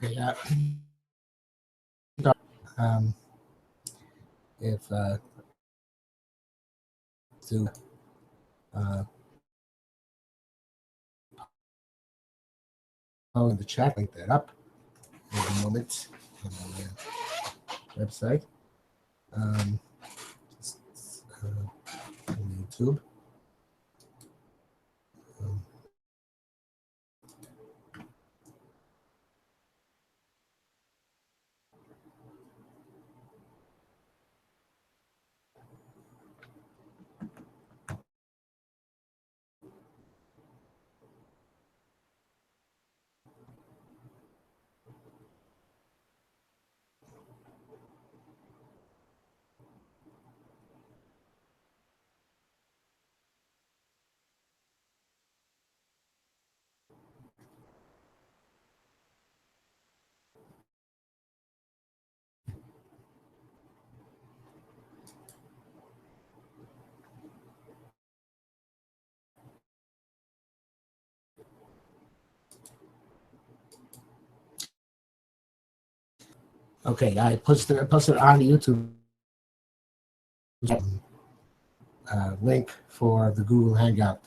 Okay. If to in the chat, link that up in a moment on the website. On YouTube. Okay, I posted on the YouTube link for the Google Hangout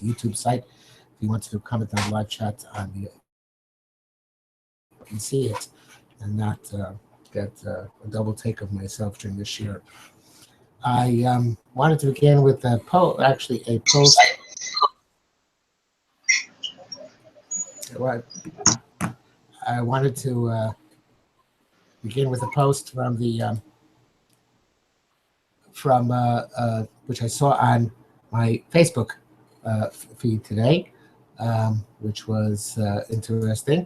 YouTube site. If you want to comment on the live chat on the, you can see it and not get a double take of myself during this year. I wanted to begin with a post. I wanted to begin with a post from the which I saw on my Facebook feed today, which was interesting,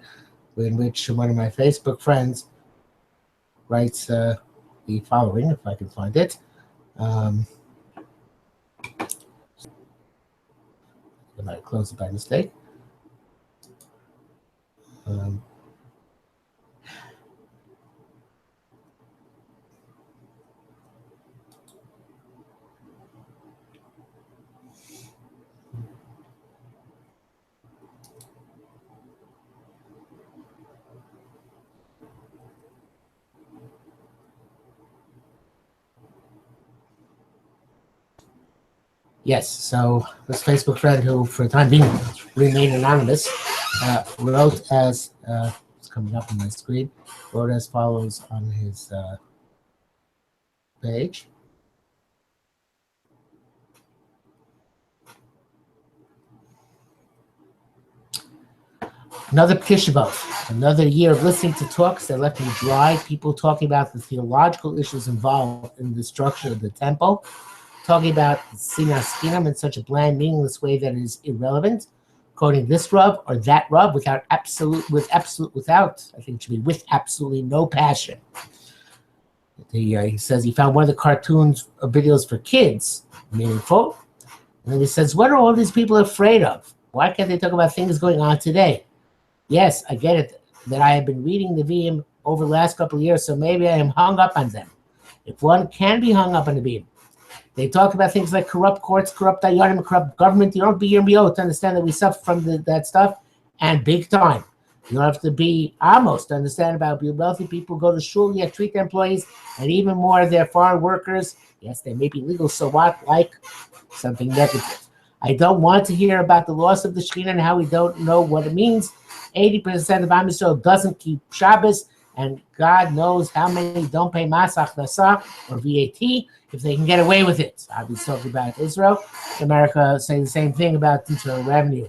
in which one of my Facebook friends writes the following, if I can find it. I might close it by mistake. Yes, so this Facebook friend, who for the time being remained anonymous, wrote as, it's coming up on my screen, wrote as follows on his page. Another Tisha B'Av, another year of listening to talks that left me dry, people talking about the theological issues involved in the destruction of the temple, talking about sinaskinam in such a bland, meaningless way that it is irrelevant, quoting this Rav or that Rav without, I think it should be with absolutely no passion. He says he found one of the cartoons or videos for kids meaningful. And then he says, what are all these people afraid of? Why can't they talk about things going on today? Yes, I get it that I have been reading the VM over the last couple of years, so maybe I am hung up on them. If one can be hung up on the VM, they talk about things like corrupt courts, corrupt inyana, corrupt government. You don't be your to understand that we suffer from that stuff, and big time. You don't have to be Amos to understand about wealthy people go to shul, yet treat their employees and even more their foreign workers. Yes, they may be legal, so what? Like something negative. I don't want to hear about the loss of the Shekhinah and how we don't know what it means. 80% of Am Yisrael doesn't keep Shabbos, and God knows how many don't pay Mas Achnasa or VAT if they can get away with it. I'll be talking about Israel. America say the same thing about internal revenue.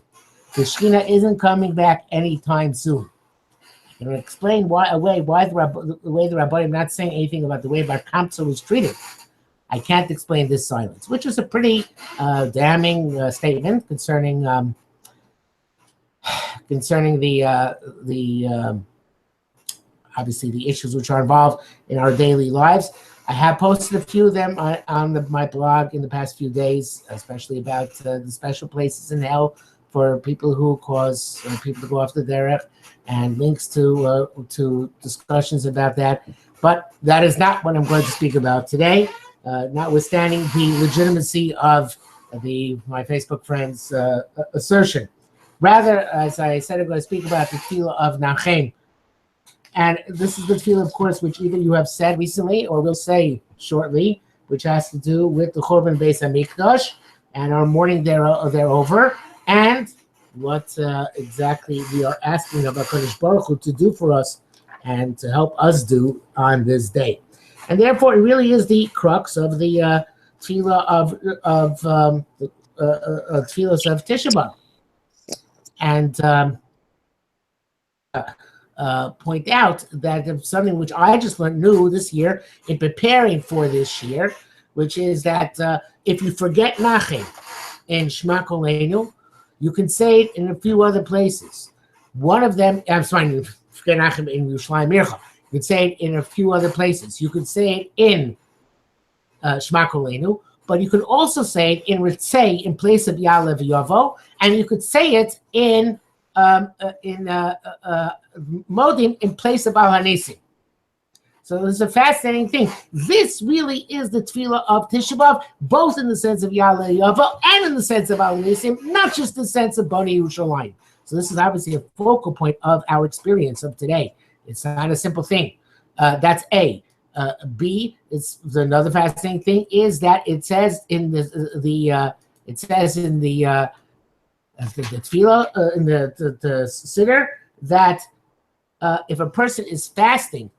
The Shekhinah isn't coming back anytime soon. I'm going to explain why the way the Rabbanim not saying anything about the way Bar Kamsa was treated. I can't explain this silence, which is a pretty damning statement concerning the obviously the issues which are involved in our daily lives. I have posted a few of them on my blog in the past few days, especially about the special places in hell for people who cause people to go off the derech, and links to discussions about that. But that is not what I'm going to speak about today. Notwithstanding the legitimacy of my Facebook friend's assertion. Rather, as I said, I'm going to speak about the Tefillah of Nachem. And this is the Tefillah, of course, which either you have said recently or will say shortly, which has to do with the Churban Beis HaMikdash and our mourning thereover, and what exactly we are asking of HaKadosh Baruch Hu to do for us and to help us do on this day. And therefore, it really is the crux of the Tefillah of Tefillas of Tisha B'Av. And point out that something which I just learned new this year in preparing for this year, which is that if you forget Nachem in Shema Kolenu, you can say it in a few other places. One of them, I'm sorry, you forget Nachem in Yerushalayim Mircha. You can say it in a few other places. You can say it in Shema Kolenu, but you can also say it in Ritzei in place of Ya'aleh V'Yavo, and you could say it in Modim in place of Al Hanisim. So this is a fascinating thing. This really is the Tefillah of Tisha B'Av, both in the sense of Ya'aleh V'Yavo and in the sense of Al Hanisim, not just the sense of Bnei Yerushalayim. So this is obviously a focal point of our experience of today. It's not a simple thing. That's A. B is another fascinating thing is that it says in the tefillah in the siddur that if a person is fasting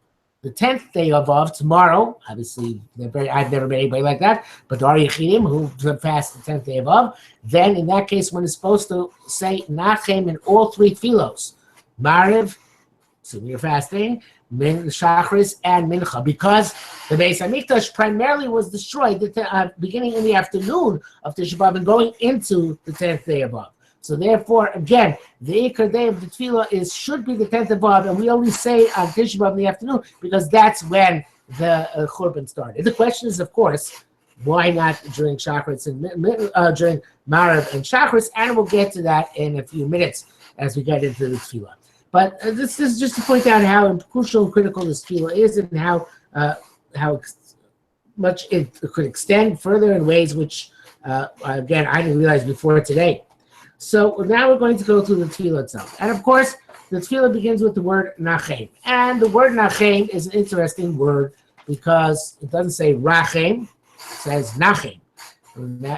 the 10th day of Av tomorrow, obviously I've never met anybody like that, but there are Yechidim who fast the 10th day of Av, then in that case one is supposed to say Nachem in all three tefillos, Mariv, so you're fasting, Min Shachris and Mincha, because the Beis HaMikdash primarily was destroyed beginning in the afternoon of Tisha B'Av and going into the 10th day of Av. So therefore, again, the Ikar day of the Tefillah should be the 10th of Av, and we only say on Tisha B'Av in the afternoon because that's when the Churban started. The question is, of course, why not during Shachris and during Marav and Shachris? And we'll get to that in a few minutes as we get into the Tefillah. But this is just to point out how crucial and critical this Tefillah is, and how much it could extend further in ways which, again, I didn't realize before today. So now we're going to go through the Tefillah itself. And of course, the Tefillah begins with the word Nachem. And the word Nachem is an interesting word because it doesn't say Rachem, it says Nachem.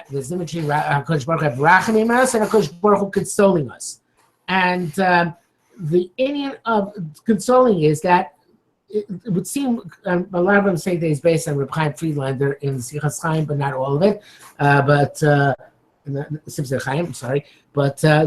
There's in between HaKadosh Baruch Hu have Rachamim us and HaKadosh Baruch Hu consoling us. And the inyan of consoling is that it would seem, a lot of them say that it's based on Reb Chaim Friedlander in Sichas Chaim, but not all of it. But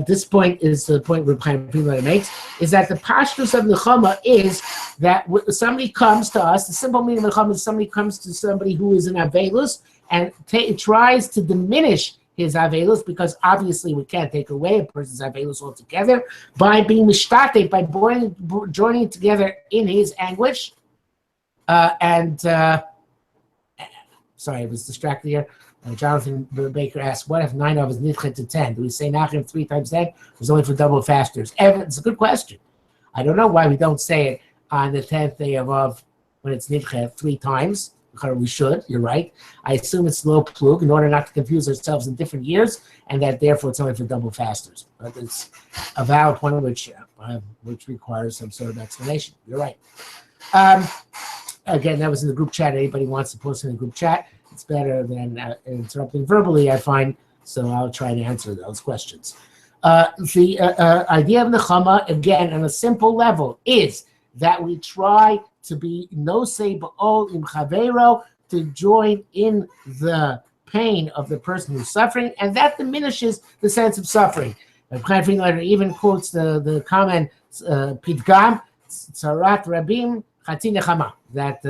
this point is the point Reb Chaim Friedlander makes, is that the pashtus of nechama is that somebody comes to us, the simple meaning of nechama is somebody comes to somebody who is in avelus and tries to diminish his avelus, because obviously we can't take away a person's avelus altogether, by being mishtate, by joining together in his anguish. Sorry, I was distracted here. Jonathan Baker asked, what if 9 of is nidchet to 10? Do we say Nachem 3 times 10? It's only for double fasters. It's a good question. I don't know why we don't say it on the 10th day of Av when it's nidchet 3 times. We should, you're right. I assume it's low plug in order not to confuse ourselves in different years, and that therefore it's only for double fasters. But it's a valid point which requires some sort of explanation. You're right. Again, that was in the group chat. Anybody wants to post in the group chat, it's better than interrupting verbally, I find, so I'll try to answer those questions. The idea of nechama, again, on a simple level, is that we try to be nosei ba'ol im chavero, to join in the pain of the person who's suffering, and that diminishes the sense of suffering. Chaim Friedlander even quotes the comment, Pidgam, Tzarat Rabim, Chati Nechama, that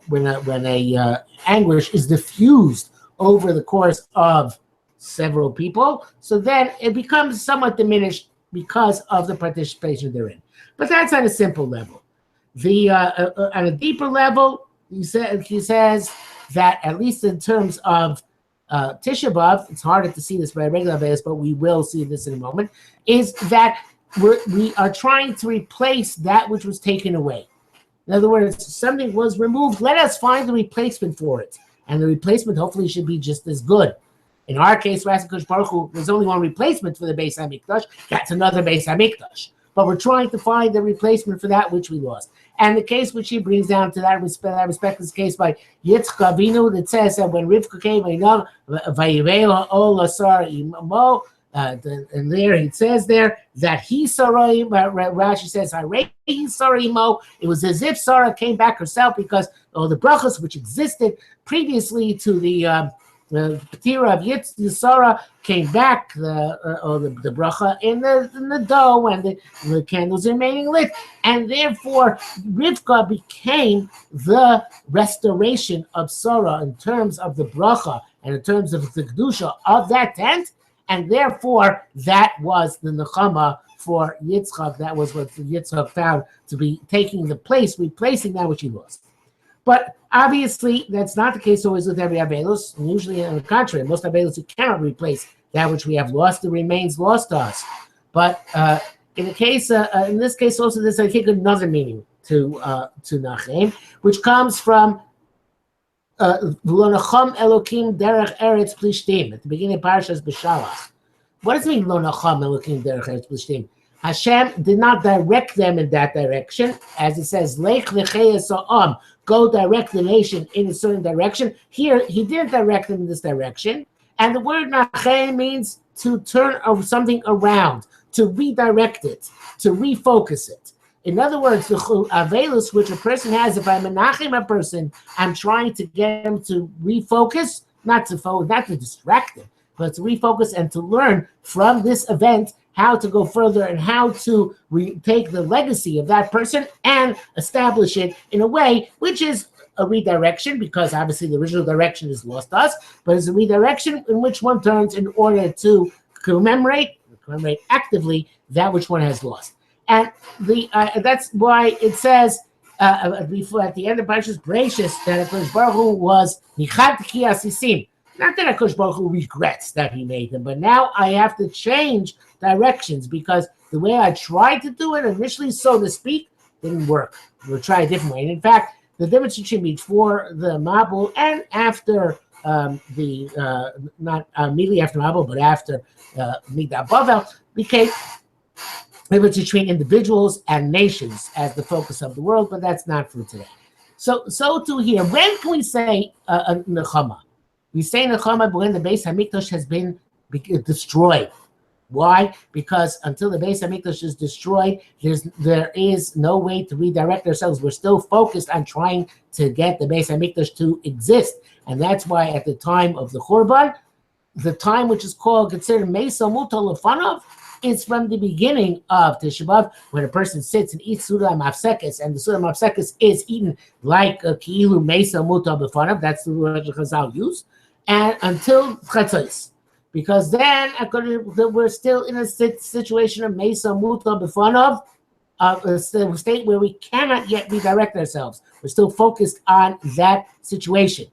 when a anguish is diffused over the course of several people, so then it becomes somewhat diminished because of the participation therein. But that's on a simple level. On a deeper level, he says that at least in terms of Tisha B'Av, it's harder to see this by a regular basis, but we will see this in a moment, is that we are trying to replace that which was taken away. In other words, something was removed, let us find the replacement for it. And the replacement hopefully should be just as good. In our case, Kodesh Baruch Hu, there's only one replacement for the Beis HaMikdash. That's another Beis HaMikdash. But we're trying to find the replacement for that which we lost. And the case which he brings down to that respect is the case by Yitzchak Avinu that says that when Rivka came, and there he says there that he Sarah, Rashi says, it was as if Sarah came back herself because the brachas which existed previously to the Petira of Sarah came back, the bracha in the dough and the candles remaining lit, and therefore Rivka became the restoration of Sarah in terms of the bracha and in terms of the kedusha of that tent, and therefore that was the nechama for Yitzchak. That was what Yitzchak found to be taking the place, replacing that which he lost. But obviously, that's not the case always with every Avelus. Usually, on the contrary, most Avelus you cannot replace that which we have lost. It remains lost to us. But in this case, also there's I think another meaning to Nachem, which comes from Lo Nacham Elokim Derech Eretz Plishtim at the beginning of Parashas B'Shalach. What does it mean Lo Nacham Elokim Derech Eretz Plishtim? Hashem did not direct them in that direction, as it says, Lech Lechei go direct the nation in a certain direction. Here, he didn't direct them in this direction. And the word Nachem means to turn something around, to redirect it, to refocus it. In other words, the Avelus, which a person has, if I'm menachim a person, I'm trying to get him to refocus, not to distract him, but to refocus and to learn from this event how to go further and how to take the legacy of that person and establish it in a way which is a redirection, because obviously the original direction is lost to us, but it's a redirection in which one turns in order to commemorate actively that which one has lost. And that's why it says before at the end of Parashas Bereishis that HaKadosh Baruch Hu was Nichat Ki Asisim. Not that HaKadosh Baruch Hu regrets that he made them, but now I have to change directions because the way I tried to do it initially, so to speak, didn't work. We'll try a different way. And in fact, the difference between before the Mabul and after not immediately after Mabul, but after Migdal Bavel became the difference between individuals and nations as the focus of the world, but that's not for today. So too here. When can we say Nechama? We say Nechama when the Beis HaMikdash has been destroyed. Why? Because until the Beis HaMikdash is destroyed, there is no way to redirect ourselves. We're still focused on trying to get the Beis HaMikdash to exist. And that's why at the time of the Churban, the time which is considered Mesa Muta Lefanov, is from the beginning of Tisha B'Av, when a person sits and eats Suda Mafsekes, and the Suda Mafsekes is eaten like a Ki'ilu Mesa Muta Lefanov, that's the word Chazal use, and until Chatzos. Because then we're still in a situation of Mesa Muta B'Fanov, a state where we cannot yet redirect ourselves. We're still focused on that situation.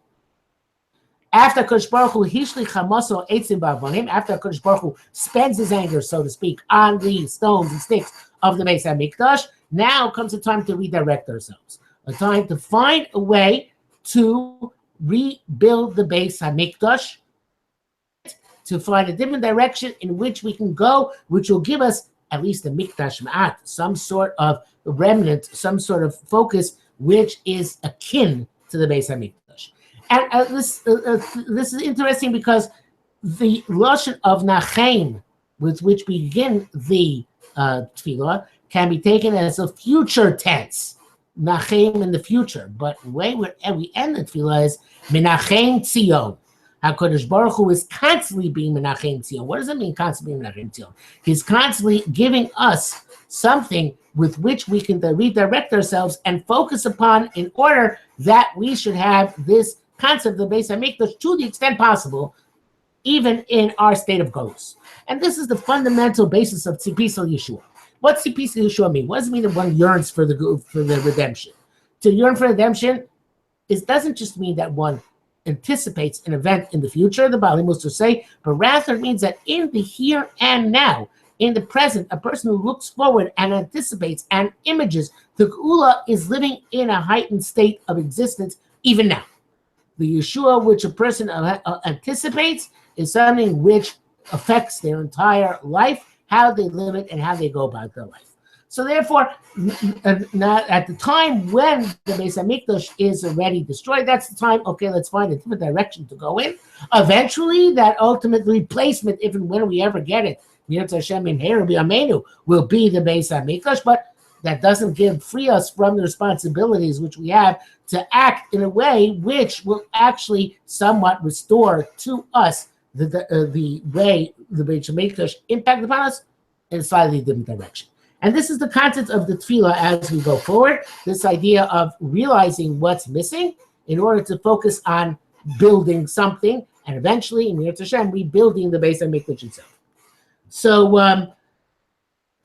After Kodesh Baruch Hu Hishlich Hamaso Eitzim Ba'avonim, after Kodesh Baruch Hu spends his anger, so to speak, on the stones and sticks of the Beis HaMikdash, now comes the time to redirect ourselves. A time to find a way to rebuild the Beis HaMikdash, to find a different direction in which we can go, which will give us at least a mikdash ma'at, some sort of remnant, some sort of focus, which is akin to the Beis HaMikdash. And this is interesting because the lashon of Nachem, with which we begin the tefillah, can be taken as a future tense, Nachem in the future. But the way we end the tefillah is Menachem Tzion. HaKadosh Baruch Hu is constantly being Menachem Tzion. What does it mean constantly being Menachem Tzion? He's constantly giving us something with which we can redirect ourselves and focus upon in order that we should have this concept of the Beis HaMikdash to the extent possible, even in our state of Golus. And this is the fundamental basis of Tzipis Yeshua. What Tzipis Yeshua mean? What does it mean that one yearns for the redemption? To yearn for redemption doesn't just mean that one anticipates an event in the future, the Bali Muster say, but rather it means that in the here and now, in the present, a person who looks forward and anticipates and images the Geula is living in a heightened state of existence even now. The Yeshua which a person anticipates is something which affects their entire life, how they live it, and how they go about their life. So therefore, not at the time when the Beis Hamikdash is already destroyed, that's the time, okay, let's find a different direction to go in. Eventually, that ultimate replacement, if and when we ever get it, Hashem in Amenu, will be the Beis Hamikdash, but that doesn't free us from the responsibilities which we have to act in a way which will actually somewhat restore to us the way the Beis Hamikdash impacted upon us in a slightly different direction. And this is the concept of the tefillah as we go forward, this idea of realizing what's missing in order to focus on building something, and eventually, in Yirtzeh Hashem, rebuilding the Beis HaMikdash itself. So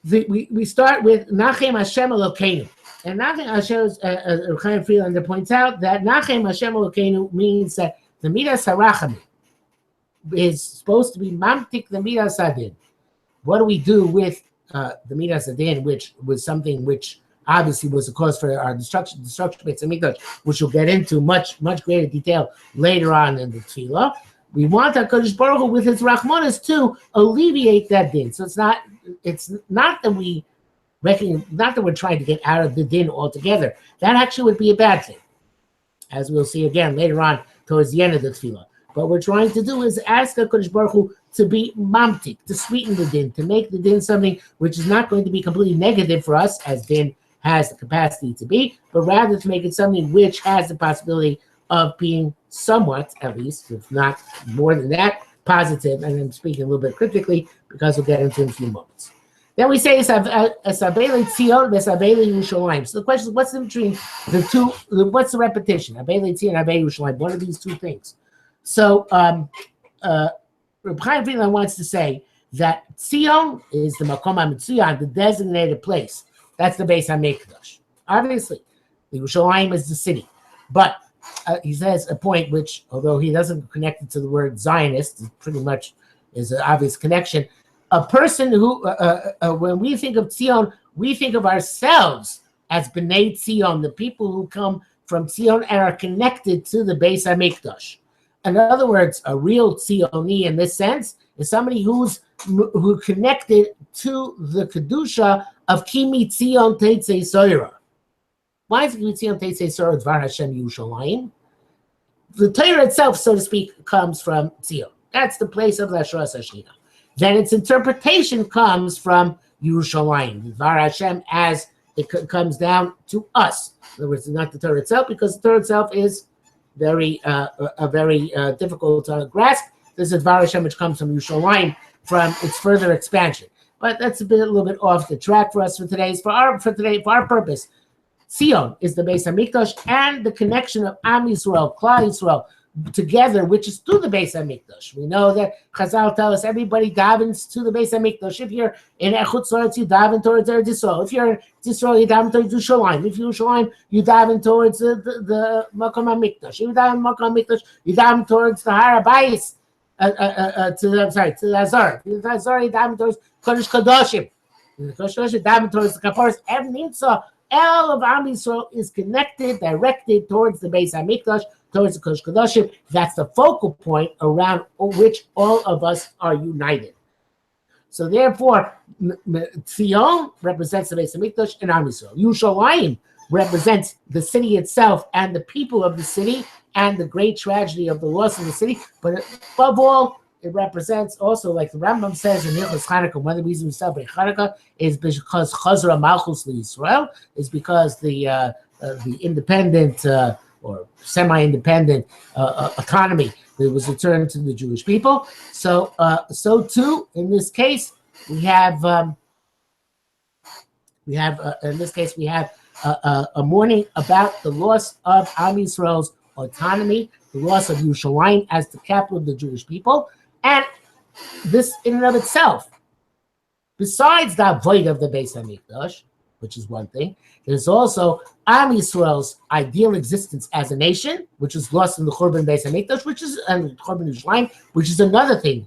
we start with Nachem Hashem Elokeinu. And Nachem Hashem, Chaim Friedlander points out that Nachem Hashem Elokeinu means that the Midas HaRachamim is supposed to be Mamtik the Midas Hadin. What do we do with the Midas Hadin, which was something which obviously was a cause for our destruction of Beis Hamikdash, which we'll get into much greater detail later on in the Tefillah. We want HaKadosh Baruch Hu with his Rachmanis to alleviate that din. So it's not that we're trying to get out of the din altogether. That actually would be a bad thing, as we'll see again later on towards the end of the Tefillah. What we're trying to do is ask HaKadosh Baruch Hu to be mamtik, to sweeten the din, to make the din something which is not going to be completely negative for us, as din has the capacity to be, but rather to make it something which has the possibility of being somewhat, at least, if not more than that, positive. And I'm speaking a little bit cryptically because we'll get into it in a few moments. Then we say Esabele Tzion, Esabele Yerushalayim. So the question is, what's in between the two? What's the repetition? Abele Tzion, Abele Yerushalayim. What are these two things? So Reb Chaim Friedlander wants to say that Tzion is the Makom HaMetzuyan, the designated place. That's the Beis HaMikdash. Obviously, the Yerushalayim is the city. But he says a point which, although he doesn't connect it to the word Zionist, it pretty much is an obvious connection. A person who, when we think of Tzion, we think of ourselves as B'nai Tzion, the people who come from Tzion and are connected to the Beis HaMikdash. In other words, a real Tzioni in this sense is somebody who connected to the Kedusha of Kimi Tzion Teitzei Soira. Why is Kimi Tzion Teitzei Soira Dvar Hashem Yerushalayim? The Torah itself, so to speak, comes from Tzion. That's the place of the Hashras Hashina. Then its interpretation comes from Yerushalayim, Dvar Hashem, as it comes down to us. In other words, not the Torah itself, because the Torah itself is very difficult to grasp. This is Dvar Hashem, which comes from Yerushalayim, from its further expansion. But that's a little bit off the track for us for today. For our purpose, Tzion is the Beis Hamikdash and the connection of Am Yisrael, Klal Yisrael, together, which is through the Beis Hamikdash. We know that Chazal tell us everybody davens to the Beis Hamikdash. If you're in Echut Soretz, you daven towards Eretz Yisrael. If you're in Yisrael, you daven towards Yerushalayim. If you're Yerushalayim, you daven towards the Makom HaMikdash. If you daven Makom HaMikdash, you daven towards the Har HaBayis, to the Azar. If the Azar, you daven towards Kodesh Kadoshim. The Kodesh Kadoshim, daven towards the Kaparos. Every Nimtza, all of Am Yisrael is connected, directed towards the Beis HaMikdash, towards the Kodesh Kadoshim. That's the focal point around which all of us are united. So therefore, Tzion represents the Beis Hamikdash and Am Yisrael. Yerushalayim represents the city itself and the people of the city and the great tragedy of the loss of the city. But above all, it represents also, like the Rambam says in Hilchos Chanukah, one of the reasons we celebrate Chanukah is because Chazra Malchus Yisrael, is because the independent or semi-independent autonomy that was returned to the Jewish people. So too, in this case, we have a mourning about the loss of Am Yisrael's autonomy, the loss of Yerushalayim as the capital of the Jewish people, and this in and of itself, besides the avoid of the Beis Hamikdash, which is one thing, there's also Am Yisrael's ideal existence as a nation, which is lost in the Churban Beis Hamikdash, and Churban Yerushalayim, which is another thing,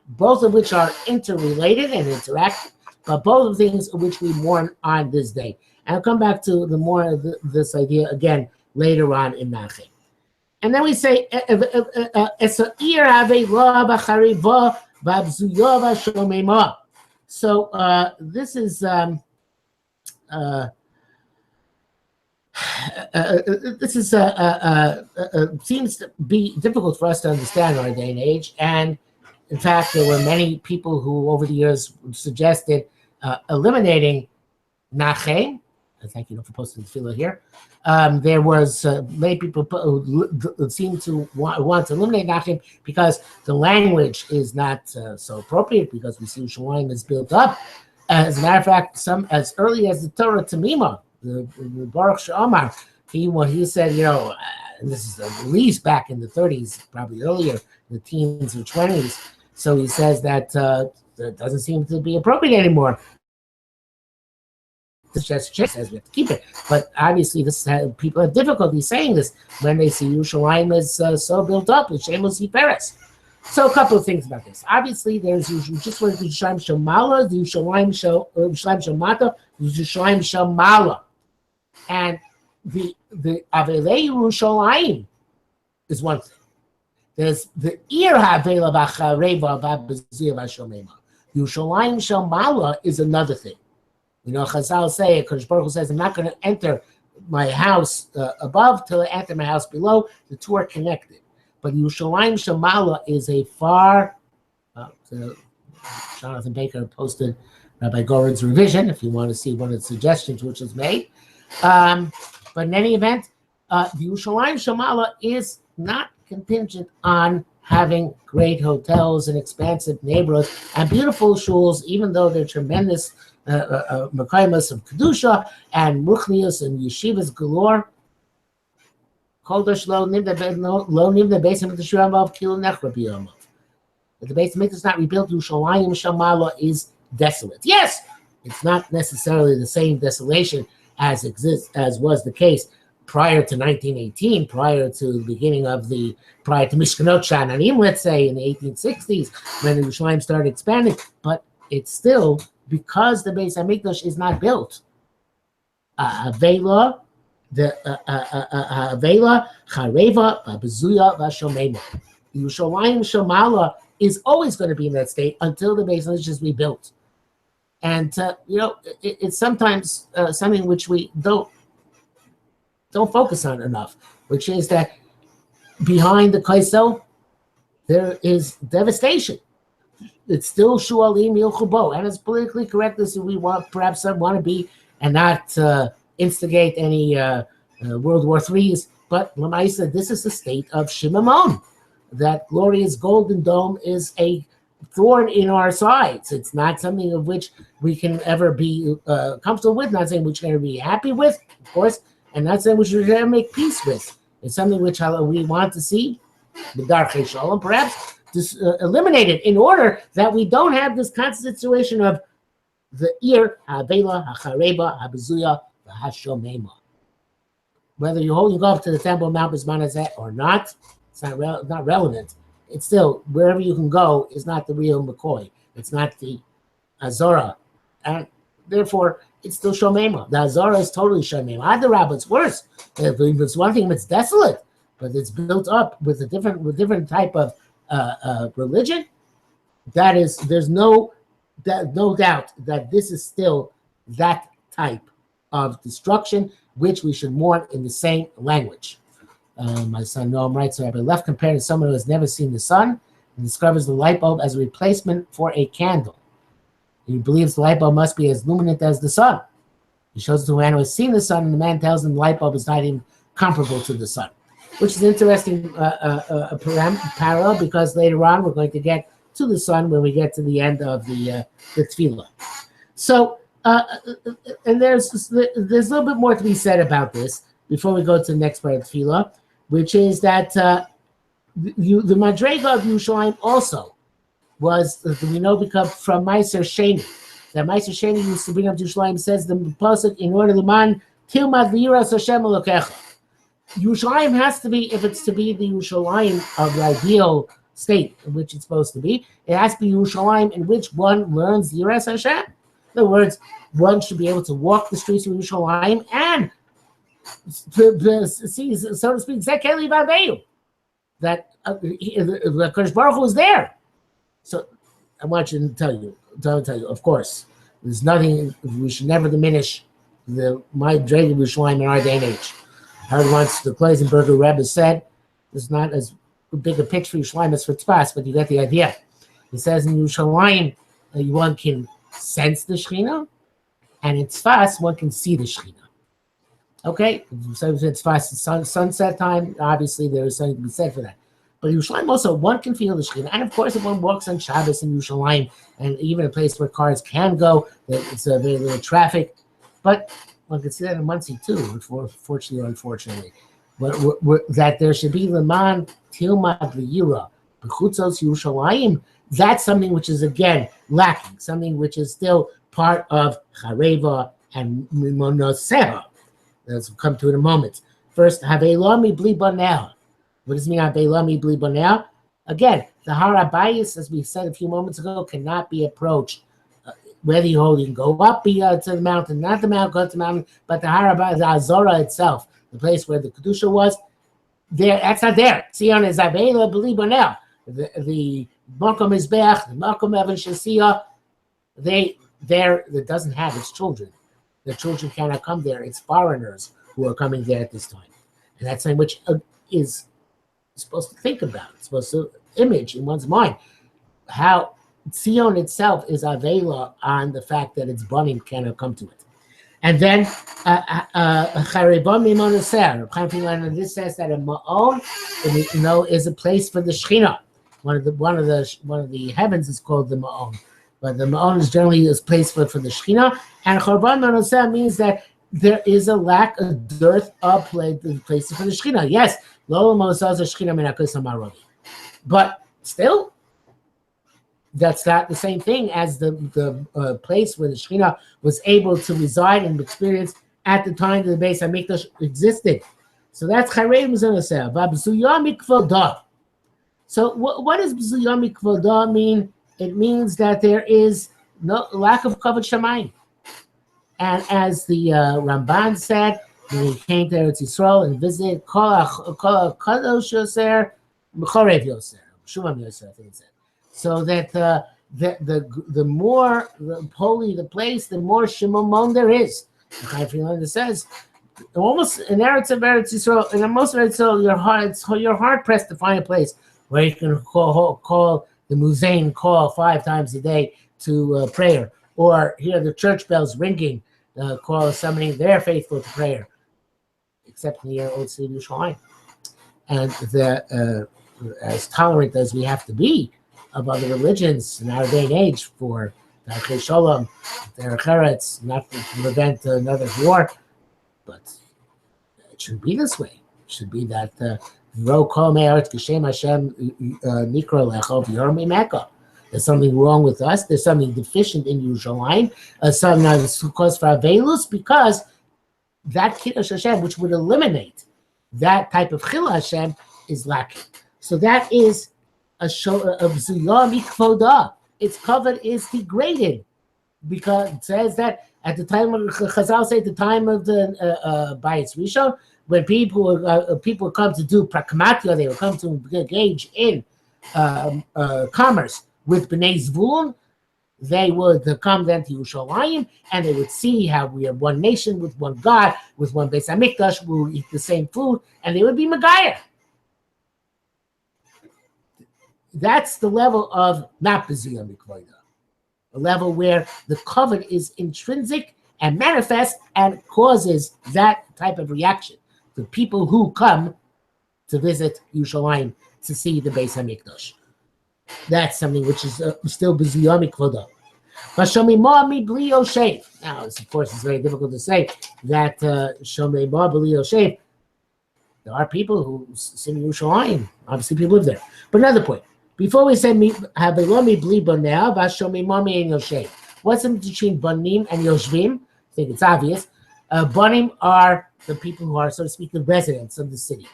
both of which are interrelated and interact, but both of things which we mourn on this day. And I'll come back to the more of this idea again later on in Nachem. And then we say, so this is seems to be difficult for us to understand in our day and age. And in fact, there were many people who over the years suggested eliminating Nachem. Thank you for posting the tefillah here. There was many people who seemed to want to eliminate Nachem because the language is not so appropriate, because we see Yerushalayim is built up. As a matter of fact, some as early as the Torah Tamima, the Baruch She'amar, he said, and this is at least back in the 30s, probably earlier, the teens or 20s. So he says that it doesn't seem to be appropriate anymore. This just says we have to keep it, but obviously people have difficulty saying this when they see Yerushalayim is so built up with Shemos Yiperes. So a couple of things about this. Obviously, there's just what the Yerushalayim Shomala, the Yerushalayim Shomata, the Yerushalayim Shomala, and the Avelei Yerushalayim is one thing. There's the Ir Havela B'Chareva B'Bezir V'Shomema. Yerushalayim Shomala is another thing. Chazal say, Kodesh Baruch Hu says, I'm not going to enter my house above till I enter my house below. The two are connected. But Yerushalayim Shomala is a far, Jonathan Baker posted Rabbi Goren's revision, if you want to see one of the suggestions which was made. But in any event, the Yerushalayim Shomala is not contingent on having great hotels and expansive neighborhoods and beautiful shuls, even though they're tremendous Mekaymas of Kedusha and Muchnius and Yeshivas galore. Kodesh lo nimda beis hamikdash of kilo nechra biyamav. But the Beis Hamikdash is not rebuilt. Yerushalayim Shomala is desolate. Yes, it's not necessarily the same desolation as was the case prior to 1918, prior to the beginning of prior to Mishkanot Sha'ananim, let's say in the 1860s, when the Yerushalayim started expanding. But it's still, because the Beis Hamikdash is not built, Avela, Chareva, Bezuya, Vashomema. Yerushalayim Shomala is always going to be in that state until the Beis Hamikdash is rebuilt. And it's sometimes something which we don't focus on enough, which is that behind the Kaisel there is devastation. It's still Shualim Yilchubo, and it's politically correct as we want to be, and not instigate any World War IIIs. But Lamaisa, this is the state of Shimamon. That glorious golden dome is a thorn in our sides. It's not something of which we can ever be comfortable with, not saying which we're going to be happy with, of course, and not saying which we're going to make peace with. It's something which we want to see, the Darchei Shalom, perhaps, eliminated in order that we don't have this constant situation of the Ir, Havela, Hachareba, Habezuya, Hashomema. Whether you go up to the temple of Mount Bismanazet or not, it's not relevant. It's still, wherever you can go is not the real McCoy. It's not the Azora. And therefore, it's still Shomema. The Azora is totally Shomema. Adarabah, it's worse. If it's one thing, it's desolate, but it's built up with a different type of religion. There's no doubt that this is still that type of destruction, which we should mourn in the same language. My son Noam writes, Rabbi Left compared to someone who has never seen the sun and discovers the light bulb as a replacement for a candle. He believes the light bulb must be as luminant as the sun. He shows it to a man who has seen the sun, and the man tells him the light bulb is not even comparable to the sun, which is an interesting parallel, because later on we're going to get to the sun when we get to the end of the tefillah. So, and there's a little bit more to be said about this before we go to the next part of tefillah, which is that the Madrega of Yerushalayim also was, we know, because from Meiser Sheni. That Meiser Sheni used to bring up Yerushalayim, says the pasuk, in order to man tilmad v'yiras Hashem Elokecha. Yerushalayim has to be, if it's to be the Yerushalayim of the ideal state in which it's supposed to be, it has to be Yerushalayim in which one learns Yiras Hashem. In other words, one should be able to walk the streets of Yerushalayim and to see, so to speak, Zekeli Vaveyu. that the Kodesh Baruch Hu is there. So I want you to tell you, of course, there's nothing, we should never diminish my dread of Yerushalayim in our day and age. I heard once the Kleisenberger Rebbe said, there's not as big a picture for Yerushalayim as for Tzfas, but you get the idea. He says in Yerushalayim, one can sense the Shekhinah, and in Tzfas, one can see the Shekhinah. Okay? So in Tzfas, sunset time, obviously there is something to be said for that. But Yerushalayim also, one can feel the Shekhinah. And of course, if one walks on Shabbos in Yerushalayim, and even a place where cars can go, it's a very little traffic. But one can see that in Muncie too, fortunately or unfortunately. But that there should be Leman Tilmad V'Yira B'chutzos Yerushalayim. That's something which is again lacking, something which is still part of Chareva and Mimonoseha. Let's come to it in a moment. First, Haveilami Bli Banel. What does it mean, Haveilami Bli Banel? Again, the Har HaBayis, as we said a few moments ago, cannot be approached. Whether you can go up to the mountain, not the mountain, go to the mountain, but the Har HaBayis, the Azora itself, the place where the Kedusha was, there. That's not there. Tzion is Haveila Bli Banel. The Makom Mizbeach, the Makom Evan Shasiya, that doesn't have its children. The children cannot come there. It's foreigners who are coming there at this time. And that's something which is supposed to think about. It's supposed to image in one's mind how Tzion itself is Avela on the fact that its bunning cannot come to it. And then Charibon Mimonoser. This says that a Ma'on, is a place for the Shekhinah. One of the heavens is called the Ma'on. But the Ma'on is generally a place for the Shekhinah. And Chorban Mimonoser means that there is a lack, a dearth of places for the Shekhinah. Yes, but still, that's not the same thing as the place where the Shekhinah was able to reside and experience at the time that the Beis HaMikdash existed. So that's Charei Mizanaseh. V'abzuya mikvodah. So what does b'zuya mikvodah mean? It means that there is no lack of kavod shamayim. And as the Ramban said, when he came to Eretz Yisrael and visited, Kol HaKadosh Yoser, M'chorev Yoser, Shumam Yoser, I think it said. So that the more holy the place, the more Shimamon there is. The Chaim Friedlander says, almost in Eretz Yisrael, in most of Eretz Yisrael, you're hard pressed to find a place where you can call the Muzain call 5 times a day to prayer, or hear the church bells ringing, call summoning their faithful to prayer, except in the old city of Yerushalayim. And as tolerant as we have to be of other religions in our day and age for Darkei Shalom, Derech Eretz, not to prevent another war, but it shouldn't be this way. It should be that Ro Kol Me'eretz Geshem Hashem Nikra Lecha V'Yor Mimeka. There's something wrong with us. There's something deficient in Yerushalayim. Something that's cause for Avelus, because that Kiddush Hashem, which would eliminate that type of Chil Hashem, is lacking. So that is a show of Zuyah Mikvodah. Its cover is degraded, because it says that at the time of Chazal say at the time of the Bayis Rishon, when people come to do pragmatia, they will come to engage in commerce with Bnei Zvulun, they would come then to Yerushalayim, and they would see how we are one nation with one God, with one Beis HaMikdash, we will eat the same food, and they would be Megayah. That's the level of not B'ziyah Mikvodah, a level where the covenant is intrinsic and manifest and causes that type of reaction. The people who come to visit Yerushalayim to see the Beis HaMikdash. That's something which is still B'ziyah Mikvodah. Shomei Ma Mi Bli Yoshev. Now, of course, it's very difficult to say that Shomei Ma Bli Yoshev. There are people who sing Yerushalayim. Obviously, people live there. But another point. Before we say Haveilami Mi Bli Banel, Shomei Ma Mi Yoshev. What's the difference between Banim and Yoshvim? I think it's obvious. Banim are the people who are, so to speak, the residents of the city.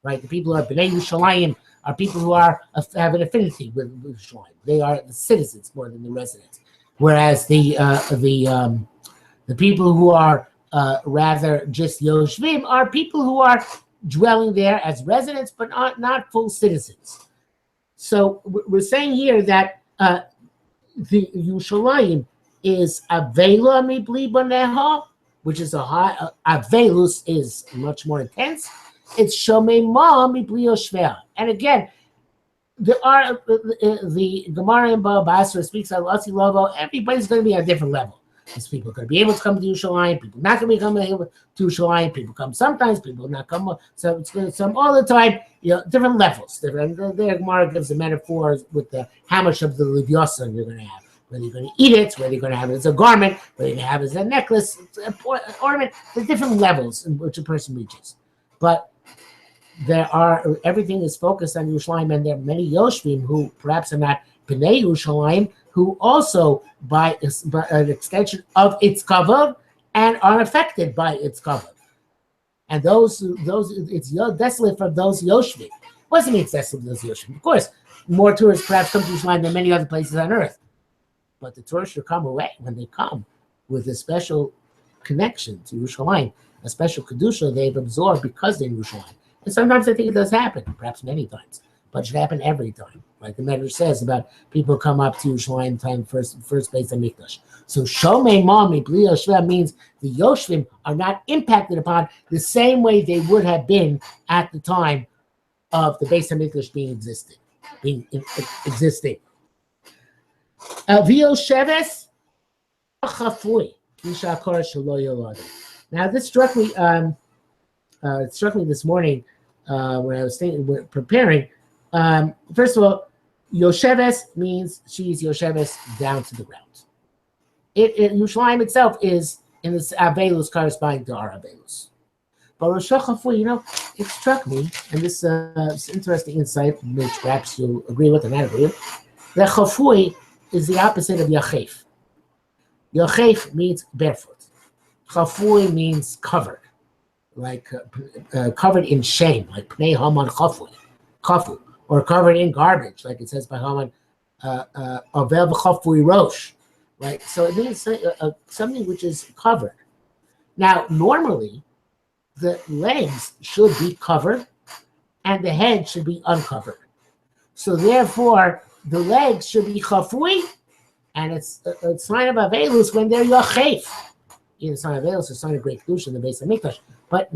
Right? The people who are Bnei Yerushalayim are people who have an affinity with Yerushalayim. They are the citizens more than the residents. Whereas the people who are rather just Yoshvim are people who are dwelling there as residents, but not full citizens. So we're saying here that the Yerushalayim is Avela Mibli Baneha, which is a high, Avelus is much more intense. It's Shomei Ma Mibli Yoshvea. And again, there are the Gemara in Baba Basra speaks of Latzi Lovo. Everybody's going to be at a different level. These people are going to be able to come to Yerushalayim. People not going to be coming to Yerushalayim. People come sometimes. People not come. So it's going to some all the time. Different levels. Different. The Gemara gives the metaphors with how much of the Livyasan you're going to have. Whether you're going to eat it, whether you're going to have it as a garment, whether you're going to have it as a necklace, an ornament. There's different levels in which a person reaches. But everything is focused on Yerushalayim, and there are many Yoshvim who perhaps are not B'nai Yerushalayim, who also, by an extension of its cover, and are affected by its cover. And those it's desolate from those Yoshvim. What does it mean it's desolate from those Yoshvim? Of course, more tourists perhaps come to Yerushalayim than many other places on earth. But the tourists should come away when they come with a special connection to Yerushalayim, a special kedusha they've absorbed because they're in Yerushalayim. And sometimes I think it does happen, perhaps many times, but it should happen every time. Like the Medrash says about people come up to Yerushalayim time first base of Mikdash. So Shomei Mami Bli Yoshvim means the Yoshvim are not impacted upon the same way they would have been at the time of the base of Mikdash being existing. V'Yosheves Chafui Kisha Kor Shelo Yoladu. Now this struck me. It struck me this morning when I was preparing. First of all, Yosheves means she's Yosheves down to the ground. Yerushalayim itself is in this Avelus corresponding to our Avelus. But Rosh Chafui, it struck me, and this is interesting insight, which perhaps you'll agree with and not agree with, that Chafui is the opposite of Yachef. Yachef means barefoot. Chafui means covered. Like covered in shame, like Pnei Haman Chafu, or covered in garbage, like it says by Haman, Avel V'Chafui Rosh, right? So it means something which is covered. Now, normally, the legs should be covered, and the head should be uncovered. So therefore, the legs should be Chafui, and it's a sign of Avelus when they're Yachef. Either sign of Avelus or sign of Great Kedusha in the base of Mikdash. But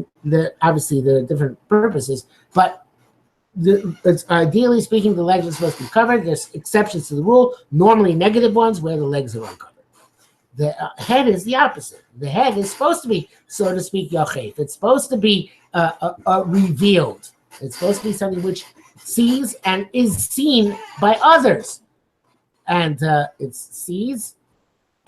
obviously there are different purposes. But it's ideally speaking, the legs are supposed to be covered. There's exceptions to the rule, normally negative ones where the legs are uncovered. The head is the opposite. The head is supposed to be, so to speak, Yachef. It's supposed to be revealed. It's supposed to be something which sees and is seen by others. And it sees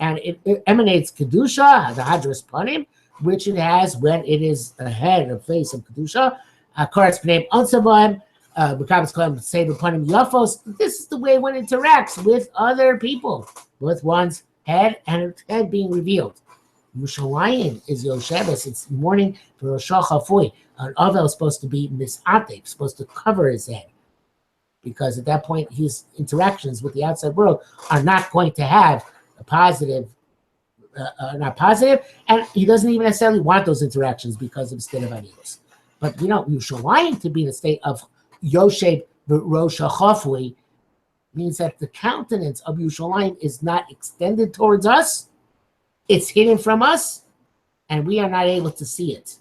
and it emanates Kedusha, the Hadras Panim, which it has when it is a head, a face of Kedusha. Koretz P'neim Ansabaim, B'kabetz Kolam Seder Panim Yafos. This is the way one interacts with other people, with one's head and its head being revealed. Yerushalayim is Yosheves. It's mourning for Rosh Chafui. An Avel is supposed to be Misatek, supposed to cover his head. Because at that point, his interactions with the outside world are not going to have a positive, not positive, and he doesn't even necessarily want those interactions because of the state of Anilos. But Yerushalayim to be in a state of Yoshev Rosh Chafui means that the countenance of Yerushalayim is not extended towards us, it's hidden from us, and we are not able to see it.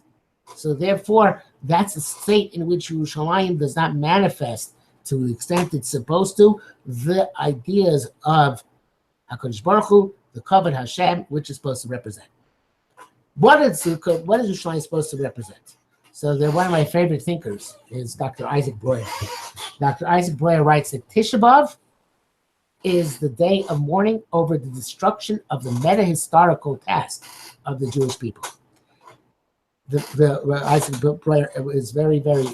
So therefore, that's a state in which Yerushalayim does not manifest to the extent it's supposed to, the ideas of HaKadosh Baruch Hu, the Kavod Hashem, which is supposed to represent. What is Yerushalayim supposed to represent? So one of my favorite thinkers is Dr. Isaac Breuer. Dr. Isaac Breuer writes that Tisha B'Av is the day of mourning over the destruction of the meta-historical past of the Jewish people. Isaac Breuer is very, very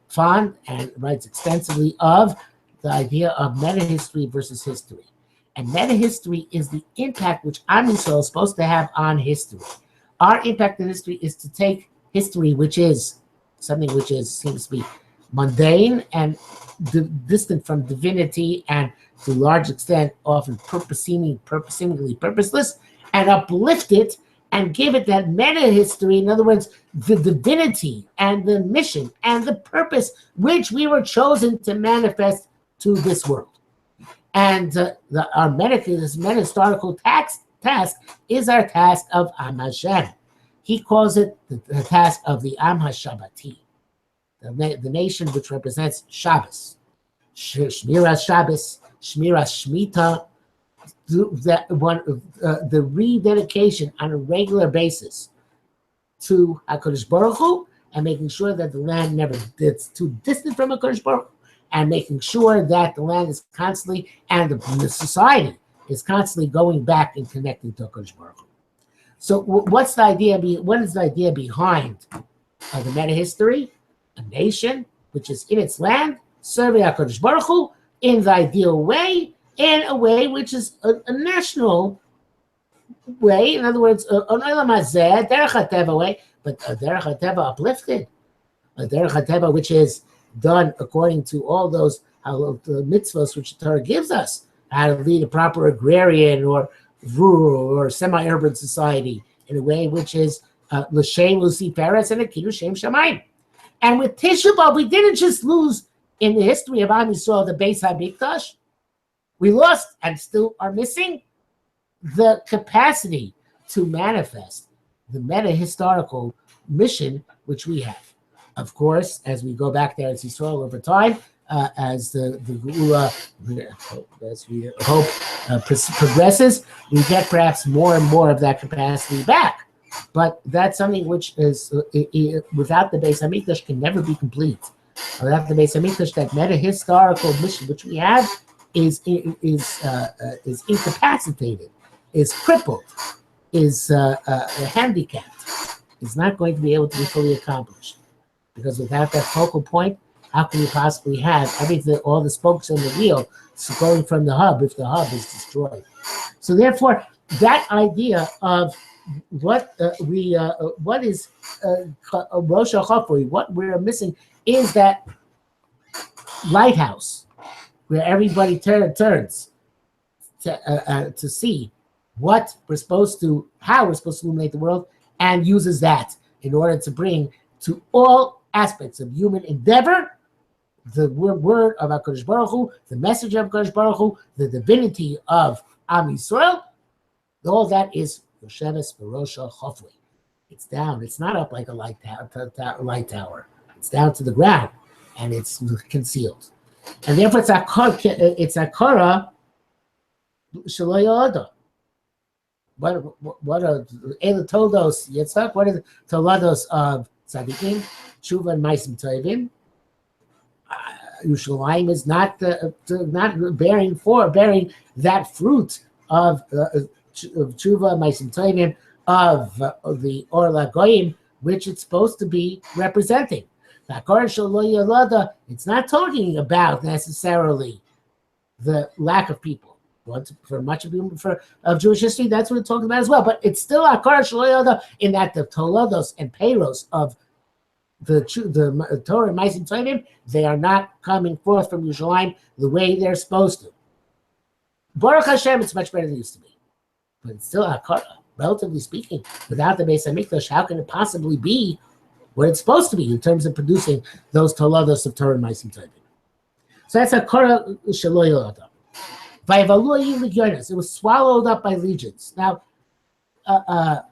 fond and writes extensively of the idea of meta-history versus history. And meta-history is the impact which Am Yisrael is supposed to have on history. Our impact in history is to take history, which is something which seems to be mundane and distant from divinity and to a large extent often seemingly purposeless, and uplift it and give it that meta history. In other words, the divinity and the mission and the purpose which we were chosen to manifest to this world. And this meta-historical task is our task of Am Hashem. He calls it the task of the Am HaShabbati, the nation which represents Shabbos, Shmiras Shabbos, Shmiras Shemitah, the rededication on a regular basis to HaKadosh Baruch Hu, and making sure that the land never gets too distant from HaKadosh Baruch Hu, and making sure that the land is constantly, and the society is constantly going back and connecting to HaKadosh Baruch Hu. So what's the idea? What is the idea behind the meta history? A nation which is in its land, serving HaKadosh Baruch Hu in the ideal way, in a way which is a national way. In other words, an olam hazeh, derech hateva way, but a derech hateva uplifted, a derech hateva which is done according to all those mitzvahs which the Torah gives us, how to lead a proper agrarian or rural or semi-urban society in a way which is l'shem lusi peretz and a קינו שם שמיים. And with Tisha B'Av, we didn't just lose in the history of Am Yisrael the Beis HaMikdash. We lost and still are missing the capacity to manifest the meta-historical mission which we have. Of course, as we go back there as Yisrael over time, as the Geula, as we hope, progresses, we get perhaps more and more of that capacity back. But that's something which is, without the Beis HaMikdash, can never be complete. Without the Beis HaMikdash, that meta-historical mission which we have is incapacitated, is crippled, is handicapped, is not going to be able to be fully accomplished. Because without that focal point, how can you possibly have everything, all the spokes on the wheel going from the hub if the hub is destroyed? So therefore, that idea of what is Rosh HaChafri, what we're missing is that lighthouse where everybody turns to see what we're supposed to, how we're supposed to illuminate the world, and uses that in order to bring to all aspects of human endeavor the word of HaKadosh Baruch Hu, the message of HaKadosh Baruch Hu, the divinity of Am Yisrael. All that is Yosheves B'Rosh HaChafri. It's down. It's not up like a light tower. It's down to the ground, and it's concealed. And therefore, it's Akara Shelo Yoda. What are Ela Toldos Yitzchak? What are the Tolados of Tzadikim? Tshuva and Maisim Tovim. Yerushalayim is not bearing that fruit of Tshuva, Maisim Tovim, of the Or LaGoyim, which it's supposed to be representing. It's not talking about necessarily the lack of people. For much of Jewish history, that's what it's talking about as well. But it's still Akar Shaloyada in that the Tolados and Peiros of the Torah and Maisim Tovim, they are not coming forth from Yerushalayim the way they're supposed to. Baruch Hashem, it's much better than it used to be. But it's still Akara, relatively speaking. Without the Beis HaMikdash, how can it possibly be what it's supposed to be in terms of producing those Tolados of Torah and Maisim Tovim? So that's Akara Shaloyada. It was swallowed up by legions. Now, the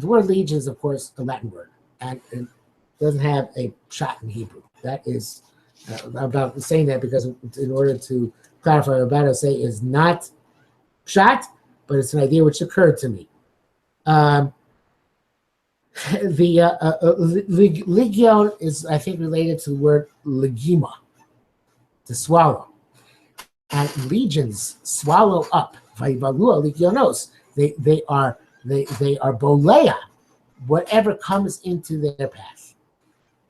word legion is, of course, a Latin word, and it doesn't have a shot in Hebrew. That is, I'm about saying that because in order to clarify, what I'm about to say is not shot, but it's an idea which occurred to me. The legion is, I think, related to the word legima, to swallow. And legions swallow up. Legionos. They are bolea, whatever comes into their path.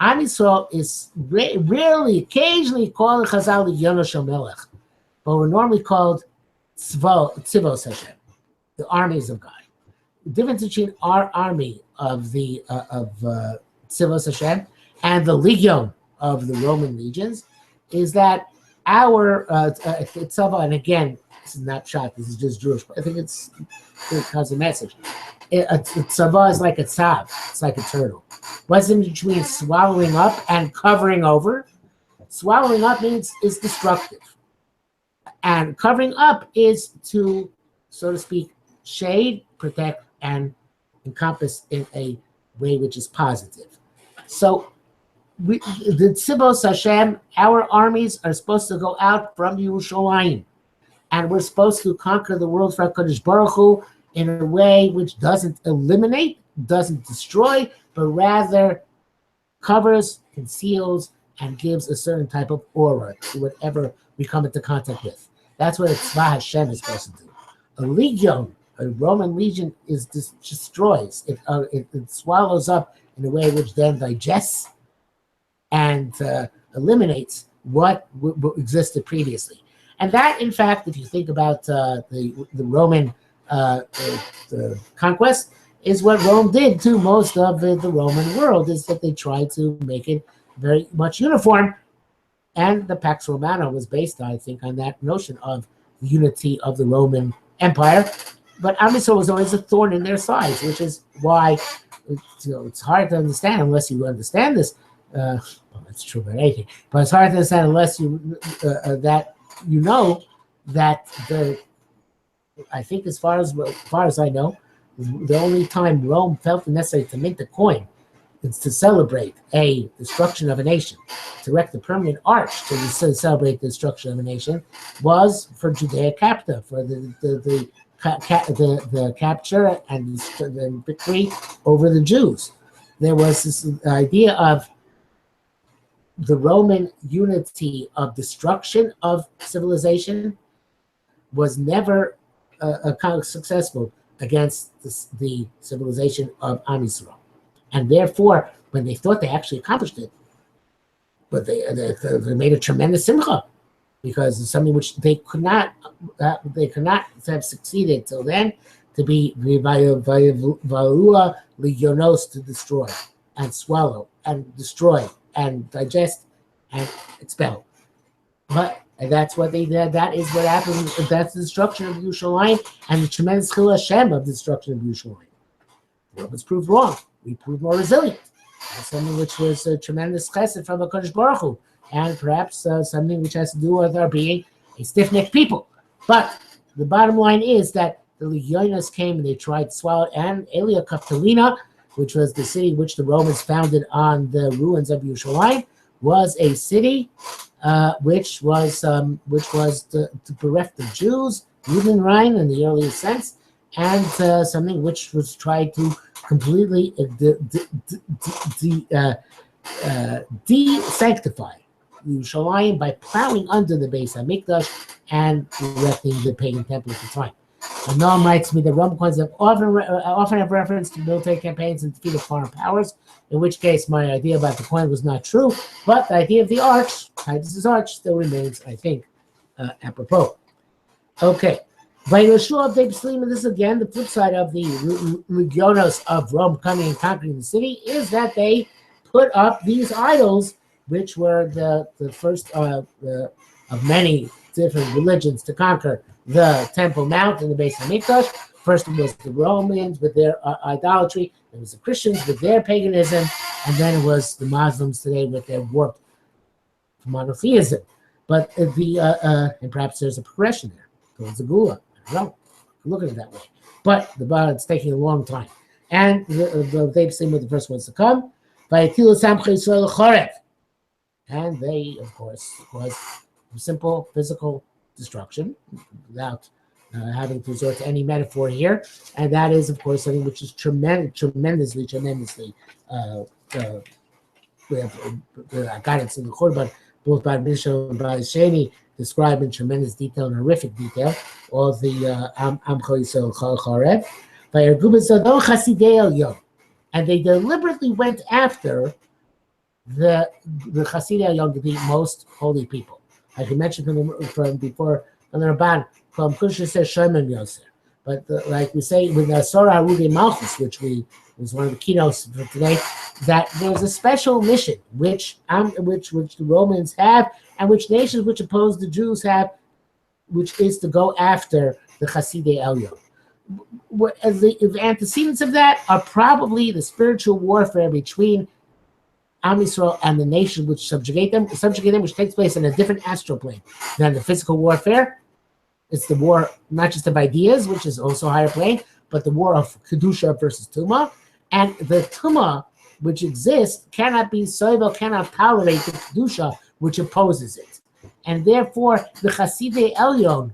Am Yisrael is rarely, occasionally called Chazal Legionos Shel Melech, but we're normally called Tzivos Hashem, the armies of God. The difference between our army of Tzivos Hashem and the legion of the Roman legions is that our tzava, and again, this is not shot. This is just Jewish. I think it has a message. A tzava is like a tzav. It's like a turtle. What's in between swallowing up and covering over? Swallowing up means is destructive. And covering up is to, so to speak, shade, protect, and encompass in a way which is positive. So the Tzivos Hashem, our armies are supposed to go out from Yerushalayim. And we're supposed to conquer the world for HaKadosh Baruch Hu in a way which doesn't eliminate, doesn't destroy, but rather covers, conceals, and gives a certain type of aura to whatever we come into contact with. That's what a Tzva Hashem is supposed to do. A legion, a Roman legion, destroys. It swallows up in a way which then digests and eliminates what existed previously. And that, in fact, if you think about the Roman the conquest, is what Rome did to most of the Roman world, is that they tried to make it very much uniform. And the Pax Romana was based, I think, on that notion of the unity of the Roman Empire. But Am Yisrael was always a thorn in their sides, which is why it's hard to understand unless you understand this. Well, it's true about anything, but it's hard to understand unless you that you know that I think as far as I know, the only time Rome felt it necessary to mint a coin is to celebrate a destruction of a nation, to erect a permanent arch to celebrate the destruction of a nation, was for Judea Capta, for the capture and the victory over the Jews. There was this idea of the Roman unity of destruction of civilization was never successful against the civilization of Am Yisrael. And therefore, when they thought they actually accomplished it, but they made a tremendous simcha, because it's something which they could not have succeeded till then, to be valua legionos, to destroy and swallow and destroy and digest and expel. But that's what they did. That is what happened. That's the destruction of Yerushalayim and the tremendous chil Hashem of the destruction of Yerushalayim. The Romans proved wrong. We proved more resilient. That's something which was a tremendous chesed from HaKadosh Baruch Hu, and perhaps something which has to do with our being a stiff-necked people. But the bottom line is that the legiones came and they tried to swallow it, and Elia Capitolina, which was the city which the Romans founded on the ruins of Yerushalayim, was a city which was to bereft the Jews, Judenrein in the earliest sense, and something which was tried to completely de-sanctify Yerushalayim by plowing under the Beis HaMikdash and erecting the pagan temple at the time. And Noam writes me that Roman coins have often have reference to military campaigns and defeat of foreign powers, in which case my idea about the coin was not true, but the idea of the arch, Titus's arch, still remains, I think, apropos. Okay. By Yeshua of Deib, and this is again the flip side of the legionos of Rome coming and conquering the city, is that they put up these idols, which were the first of many different religions to conquer the Temple Mount and the Beis HaMikdash. First it was the Romans with their idolatry, there was the Christians with their paganism, and then it was the Muslims today with their warped monotheism. But and perhaps there's a progression there towards the Gula. I don't know. Look at it that way. But it's taking a long time. And they've seen were the first ones to come. And they, of course, was simple physical destruction without having to resort to any metaphor here. And that is, of course, something which is tremendously we have guidance in the Churban, both by Bishop and by Sheni, described in tremendous detail and horrific detail all the Amcho Yisrael Charev. And they deliberately went after the Chasidei Elyon, the most holy people. Like you mentioned from before, on the Ramban, from Kusha says Shemem Yosef. But like we say with the Sora Harugei Malchus, which was one of the keynotes for today, that there's a special mission which the Romans have, and which nations which oppose the Jews have, which is to go after the Chasidei Elyon. The antecedents of that are probably the spiritual warfare between Am Yisrael and the nation which subjugate them, which takes place in a different astral plane than the physical warfare. It's the war not just of ideas, which is also a higher plane, but the war of Kedusha versus Tumah. And the Tumah, which exists, cannot be soivel, cannot tolerate the Kedusha, which opposes it. And therefore, the Chasidei Elyon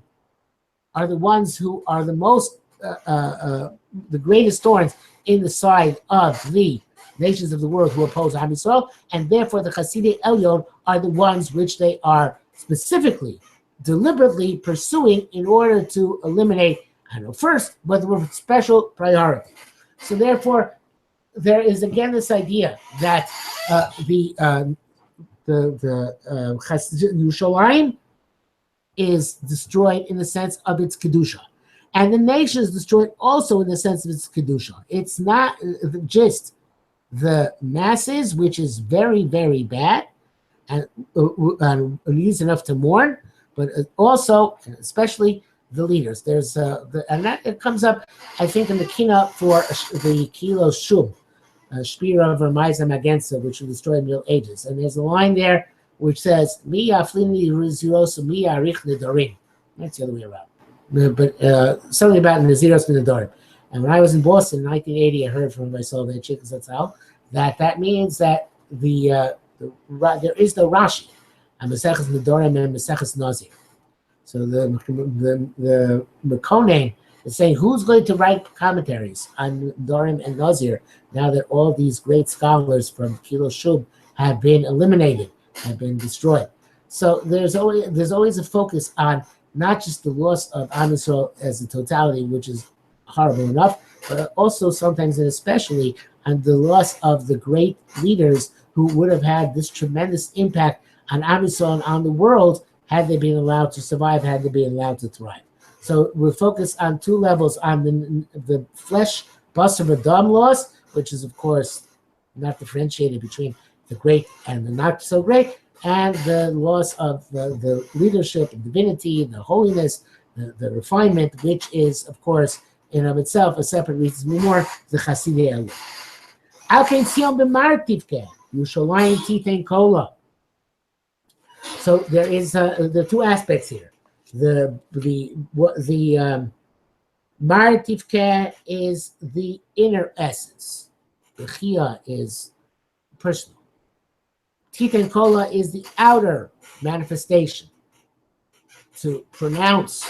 are the ones who are the most, the greatest thorns in the side of the nations of the world who oppose Am Yisrael, and therefore the Chasidei Elyon are the ones which they are specifically, deliberately pursuing in order to eliminate, I don't know, first, but with special priority. So therefore, there is again this idea that Yerushalayim is destroyed in the sense of its kedusha, and the nation is destroyed also in the sense of its kedusha. It's not just the masses, which is very, very bad, and needs enough to mourn, but also, especially the leaders. There's and that it comes up, I think, in the קינו for the kilo shub, Shiur of Maizam Agensa, which will destroy in the Middle Ages. And there's a line there which says, Mi yaflini riziros mi yarich nedarim. That's the other way around. But something about Naziros Nedarim. And when I was in Boston in 1980, I heard from my Soloveitchik that means that there is the Rashi, and Maseches Nedarim and Maseches Nazir. So the Mekonen is saying, who's going to write commentaries on Nedarim and Nazir now that all these great scholars from Kilo Shub have been eliminated, have been destroyed? So there's always a focus on not just the loss of Am Yisrael as a totality, which is horrible enough, but also sometimes and especially on the loss of the great leaders who would have had this tremendous impact on Am Yisrael and on the world had they been allowed to survive, had they been allowed to thrive. So we're focused on two levels, on the flesh, basar v'dam loss, which is, of course, not differentiated between the great and the not so great, and the loss of the leadership, the divinity, the holiness, the refinement, which is, of course, in of itself a separate reason more, the Chasidei Elyon. Al ken Tzion b'martivke, Yerushalayim titein kola. So there are two aspects here. The martivke is the inner essence. The chia is personal. Titein kola is the outer manifestation to pronounce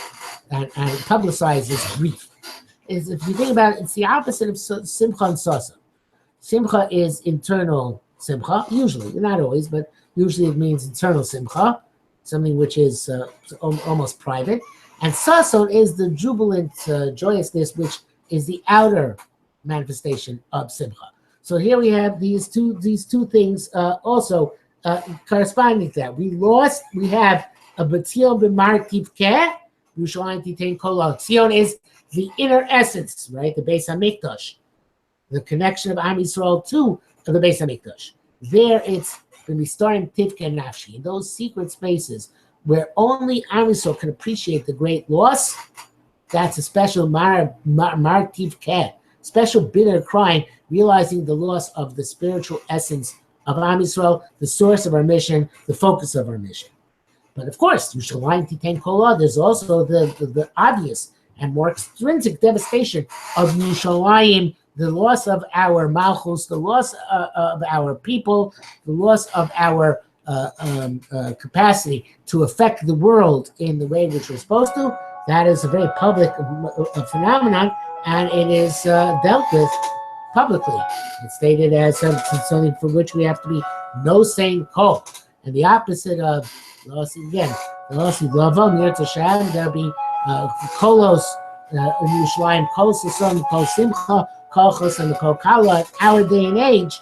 and publicize this grief. If you think about it, it's the opposite of simcha and sasa. Simcha is internal simcha, usually, not always, but usually it means internal simcha, something which is almost private. And sason is the jubilant joyousness, which is the outer manifestation of simcha. So here we have these two things also corresponding to that. We have a Batzion b'martiv keh, Yerushalayim titein kola. Tzion is the inner essence, right? The Beis HaMikdash, the connection of Am Yisrael to the Beis HaMikdash. There it's going to be starting Tivke Nafshi, in those secret spaces where only Am Yisrael can appreciate the great loss. That's a special Martiv Keh, special bitter crying, realizing the loss of the spiritual essence of Am Yisrael, the source of our mission, the focus of our mission. But of course, Yerushalayim titein kola, there's also the obvious and more extrinsic devastation of Yerushalayim, the loss of our malchus, the loss of our people, the loss of our capacity to affect the world in the way which we're supposed to. That is a very public phenomenon, and it is dealt with publicly. It's stated as something for which we have to be no saying kol. And the opposite of loss, again, the loss of lava, near to Shem, there'll be kolos in Yerushalayim, kol sason, kol simcha, kol chos, and the kol kala. In our day and age,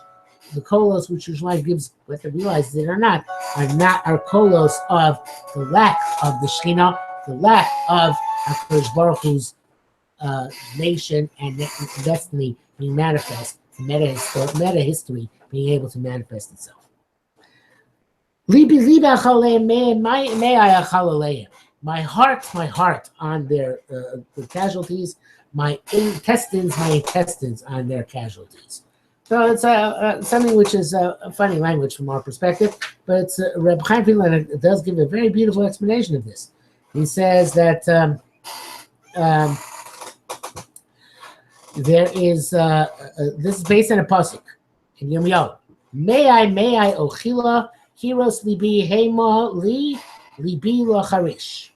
the kolos which Yerushalayim gives, whether they realize it or not, are kolos of the lack of the Shekhinah, the lack of HaKadosh Baruch Hu's nation and destiny being manifest, meta history being able to manifest itself. Libi liba chaleim may I chal aleim. my heart on their the casualties, my intestines on their casualties. So it's something which is a funny language from our perspective, but it's Reb Chaim Friedlander does give a very beautiful explanation of this. He says that there is this is based on a pasuk in Yirmiyahu. May I ochila hiros libi hema li libi lo charish.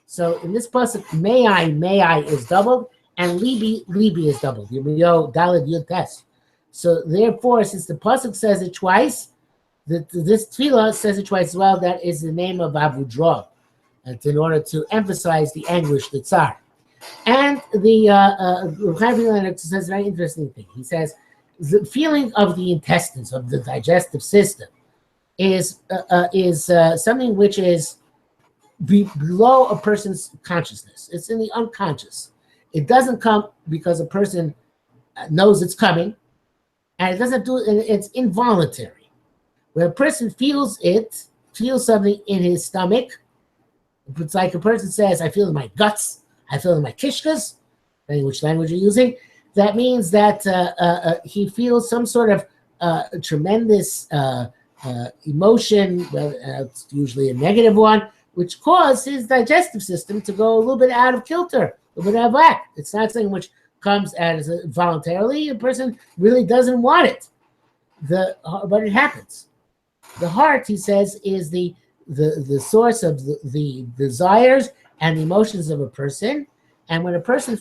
So in this pasuk, may I is doubled, and libi is doubled. Yirmiyahu daled yud tes. So therefore, since the pasuk says it twice, this tefillah says it twice as well. That is the name of Avudra, in order to emphasize the anguish, the tsar. And the Chaim says a very interesting thing. He says the feeling of the intestines, of the digestive system, is something which is below a person's consciousness. It's in the unconscious. It doesn't come because a person knows it's coming, and it doesn't do it. It's involuntary. When a person feels something in his stomach, it's like a person says, "I feel in my guts. I feel in my kishkas," depending which language you're using. That means that he feels some sort of tremendous emotion. It's usually a negative one, which causes his digestive system to go a little bit out of kilter, a little bit out of whack. It's not something which comes as voluntarily. A person really doesn't want it, but it happens. The heart, he says, is the source of the desires and the emotions of a person. And when a person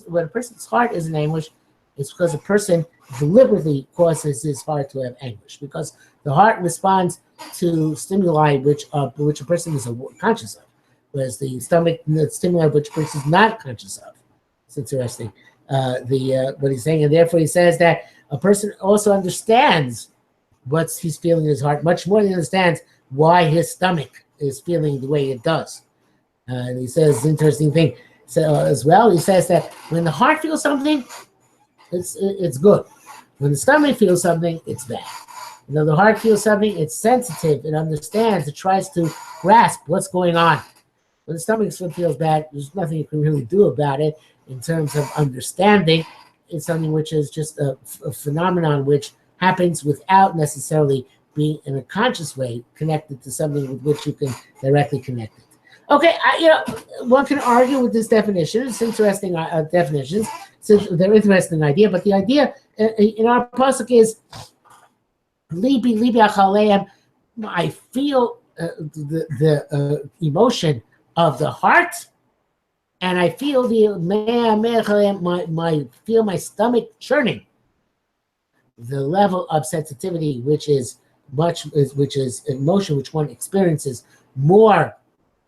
when a person's heart is in anguish, it's because a person deliberately causes his heart to have anguish, because the heart responds to stimuli which a person is conscious of, whereas the stomach, the stimuli which a person is not conscious of. It's interesting. What he's saying, and therefore he says that a person also understands what he's feeling in his heart much more than he understands why his stomach is feeling the way it does. And he says an interesting thing as well. He says that when the heart feels something, it's good. When the stomach feels something, it's bad. The heart feels something, it's sensitive, it understands, it tries to grasp what's going on. When the stomach feels bad, there's nothing you can really do about it in terms of understanding. It's something which is just a phenomenon which happens without necessarily being in a conscious way connected to something with which you can directly connect it. Okay, one can argue with this definition. It's interesting definitions. They're interesting idea, but the idea in our pasuk is libi achaleim. I feel the emotion of the heart, and I feel my stomach churning. The level of sensitivity, which is emotion, which one experiences more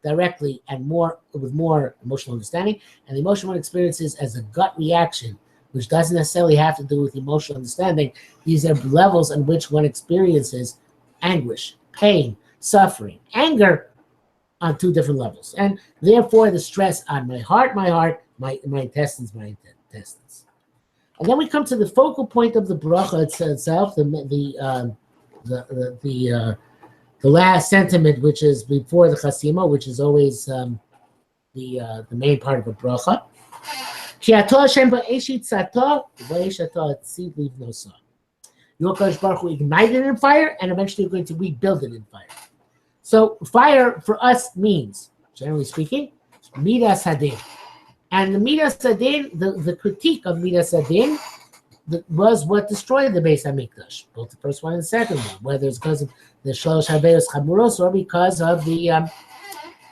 directly and with more emotional understanding, and the emotion one experiences as a gut reaction, which doesn't necessarily have to do with emotional understanding. These are levels in which one experiences anguish, pain, suffering, anger on two different levels, and therefore the stress on my heart, my intestines. And then we come to the focal point of the bracha itself, the last sentiment, which is before the chasima, which is always the main part of a bracha. Your Kadosh Baruch Hu ignited it in fire, and eventually you're going to rebuild it in fire. So fire for us means, generally speaking, midas hadin. And the midas hadin, the critique of midas hadin, was what destroyed the Beis Hamikdash, both the first one and the second one, whether it's because of the Shalosh Haveros Chamuros or because of the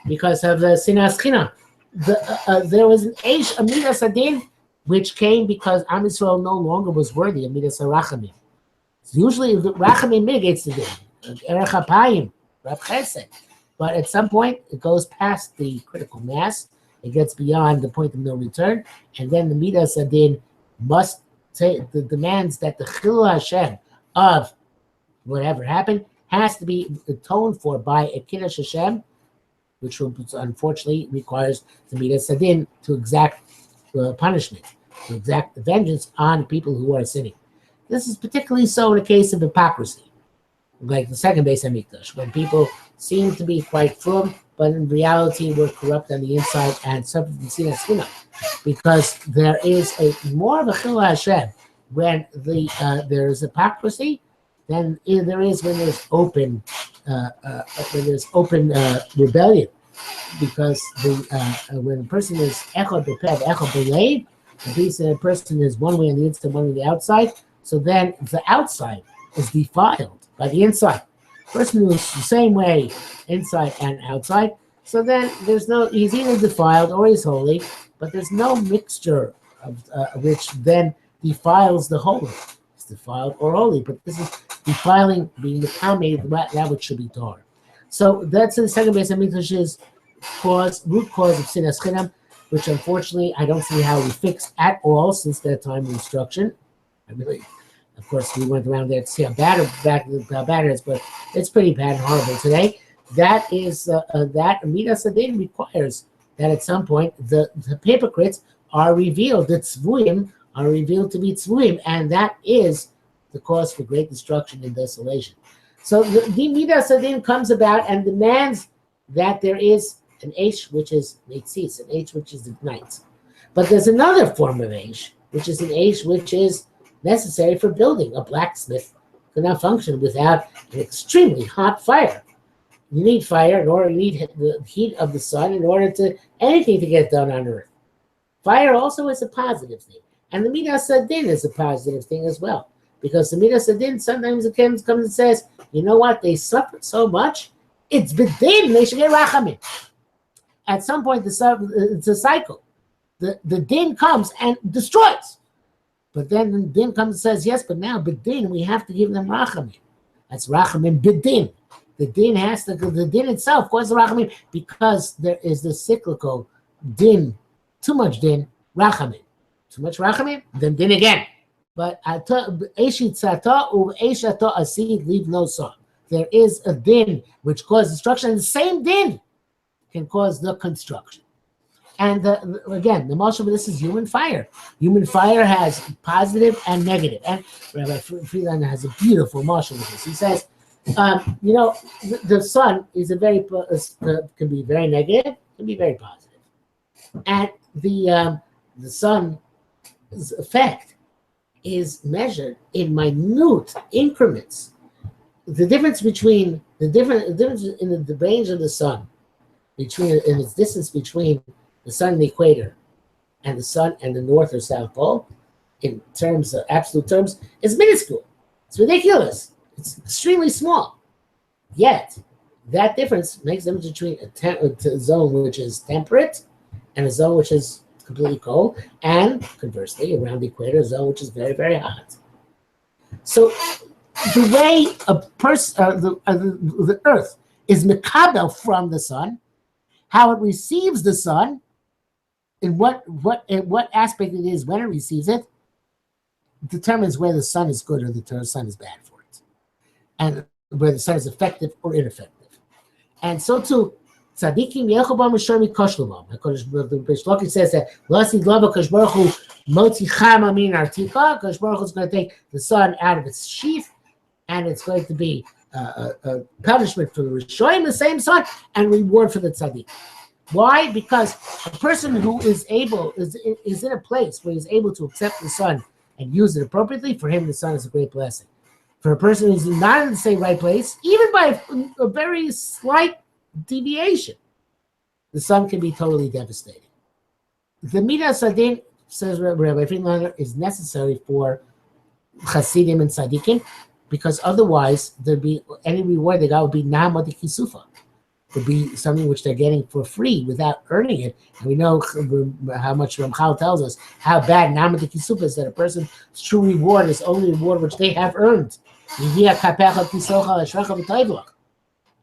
Sinas China. There was a midas hadin which came because Am Yisrael no longer was worthy of midas harachamim. Usually, the rachamim mitigates the din, erech hapayim, rav chesed, but at some point it goes past the critical mass. It gets beyond the point of no return, and then the midas hadin must say the demands that the chilul Hashem of whatever happened has to be atoned for by a kiddush Hashem, which unfortunately requires the midas hadin to exact punishment, to exact vengeance on people who are sinning. This is particularly so in a case of hypocrisy, like the second Beis Hamikdash, when people seem to be quite frum, but in reality we're corrupt on the inside and suffer from sinas chinam, because there is a more of a chilul Hashem when there is hypocrisy than there is when there's open rebellion. Because when a person is echad b'peh, echad b'leiv, a person is one way on the inside, one way on the outside. So then the outside is defiled by the inside. Person who is the same way inside and outside. So then he's either defiled or he's holy, but there's no mixture of which then defiles the holy. It's defiled or holy, but this is defiling, being the kame, that which should be tar. So that's the second base of Miklash's root cause of sinas chinam, which unfortunately I don't see how we fixed at all since that time of instruction. Of course, we went around there to see how bad it is, but it's pretty bad and horrible today. That is that Midas Adin requires that at some point the hypocrites are revealed. The tzvuim are revealed to be tzvuim, and that is the cause for great destruction and desolation. So the Midas Adin comes about and demands that there is an Eish which is Meitzis, an Eish which is ignites. But there's another form of Eish, which is an Eish which is necessary for building. A blacksmith cannot function without an extremely hot fire. You need fire you need the heat of the sun in order to anything to get done on earth. Fire also is a positive thing. And the Midas Adin is a positive thing as well. Because the Midas Adin, sometimes it comes and says, you know what, they suffered so much, it's bedin, they should get rachamim. At some point, it's a cycle. The din comes and destroys. But then the din comes and says, yes, but now bedin, we have to give them rachamim. That's rachamim bedin. The din itself causes rachamim because there is the cyclical din, too much din, rachamim. Too much rachamim, then din again. But eshitzato u'eshato asid leave no son. There is a din which causes destruction, and the same din can cause the construction. And again, the mashal of this is human fire. Human fire has positive and negative. And Rabbi Friedlander has a beautiful mashal with this. He says, the sun is can be very negative, can be very positive. And the sun's effect is measured in minute increments. The difference in the range of the sun, in its distance between the sun and the equator, and the sun and the north or south pole, in terms of absolute terms, is minuscule. It's ridiculous. It's extremely small. Yet, that difference makes the difference between a zone which is temperate and a zone which is completely cold, and conversely, around the equator, a zone which is very, very hot. So, the way the Earth is mekabel from the sun, how it receives the sun, in what aspect it is when it receives it, determines whether the sun is good or the sun is bad for it, and whether the sun is effective or ineffective. And so too, tzaddikim yechobam mishormi koshlomam. The Bishloki says that Lasi Glava Kosh Baruch Hu Motzi Chama Min Artika. Kosh Baruch Hu is going to take the sun out of its sheath, and it's going to be a punishment for the Rishoyim, the same sun, and reward for the tzaddik. Why? Because a person who is in a place where he's able to accept the sun and use it appropriately, for him the sun is a great blessing. For a person who's not in the same right place, even by a very slight deviation, the sun can be totally devastating. The Midas Adin, says Rabbi Friedlander, is necessary for Hasidim and Tzaddikim, because otherwise there'd be any reward they got would be Na'amad Kisufa. Would be something which they're getting for free without earning it. And we know how much Ramchal tells us how bad Na'amad Kisufa is, that a person's true reward is only reward which they have earned.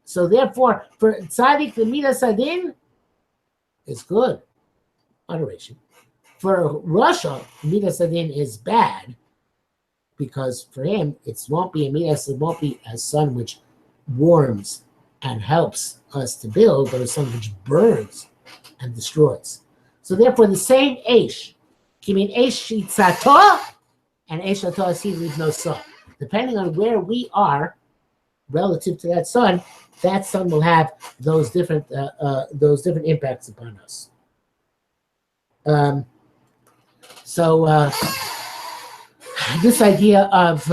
So therefore, for Tzaddik, the Midas Adin is good, moderation. For Russia, Midas Adin is bad, because for him, it won't be a sun which warms and helps us to build, but a sun which burns and destroys. So therefore, the same Eish, Kimin Eish Shitzato, and Eish Ato Asid leaves no sun. Depending on where we are relative to that sun will have those different impacts upon us. This idea of it's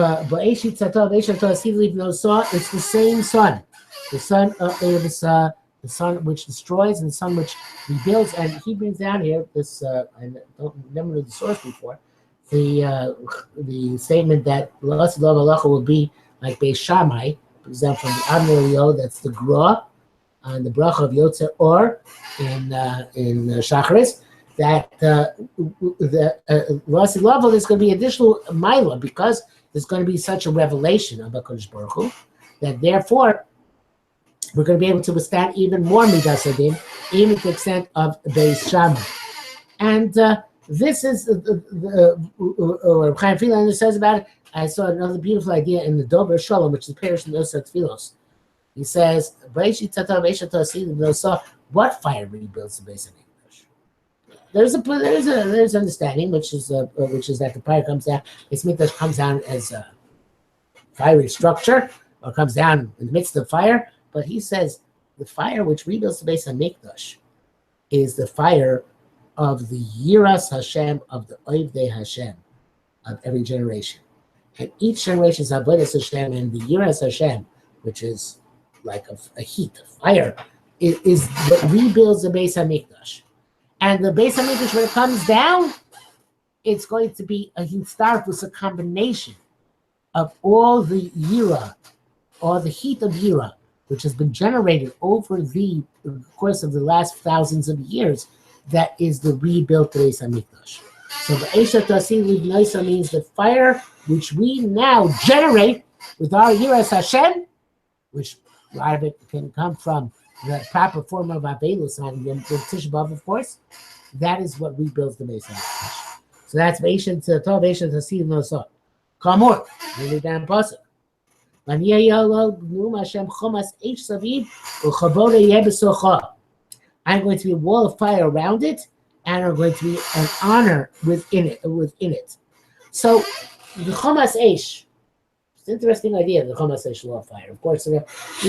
the same sun, the sun which destroys and the sun which rebuilds. And he brings down here this I never knew the source before, the statement that will be like Beis Shammai, for example, from the Amnelio, that's the Gra on the bracha of Yotzer Or in Shacharis, that the Lasi level is going to be additional Maila because there's going to be such a revelation of HaKadosh Baruch Hu that therefore we're going to be able to withstand even more Midas Adin, even to the extent of Beis Shammai. And this is what Chaim Friedlander says about it. I saw another beautiful idea in the Dober Shalom, which is Parish in Osat Tfilos. He says, what fire rebuilds the base of English? There's understanding, which is that the fire comes down, its mikdash comes down as a fiery structure, or comes down in the midst of fire. But he says the fire which rebuilds the base of mikdash is the fire of the Yiras Hashem, of the Oivdei Hashem, of every generation. And each generation is Avodas Hashem, and the Yiras Hashem, which is like a heat, a fire, is what rebuilds the Beis HaMikdash. And the Beis HaMikdash, when it comes down, it's going to be a start with a combination of all the Yira, or the heat of Yira, which has been generated over the course of the last thousands of years, that is the rebuilt Beis HaMikdash. So the Eisha Tasi Livnoisa means the fire which we now generate with our Yiras Hashem, which a lot of it can come from the proper form of Avelus on the Tisha B'Av, of course. That is what rebuilds the Beis HaMikdash. So that's Eisha Tasi Livnoisa. Kamor, really damn pasuk. I'm going to be a wall of fire around it, and I'm going to be an honor within it. So the Chomas Eish, it's an interesting idea, the Chomas Eish wall of fire. Of course, we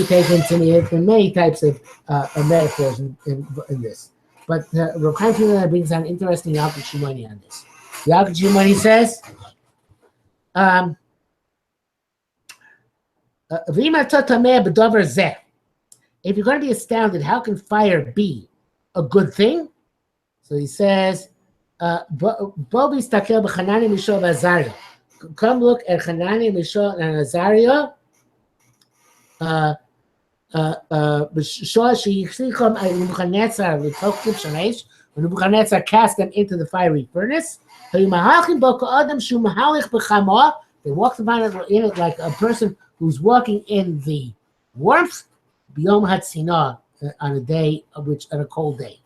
take into many types of metaphors in this. But Rav Chaim Friedlander brings down interesting Yalkut Shimoni on this. Yalkut Shimoni says, if you're going to be astounded, how can fire be a good thing? So he says, come look at Hanani, Mishael, and Azariah. When Nebuchadnezzar cast them into the fiery furnace, they walked about in it like a person who's walking in the warmth, biyom hatzina, on a cold day.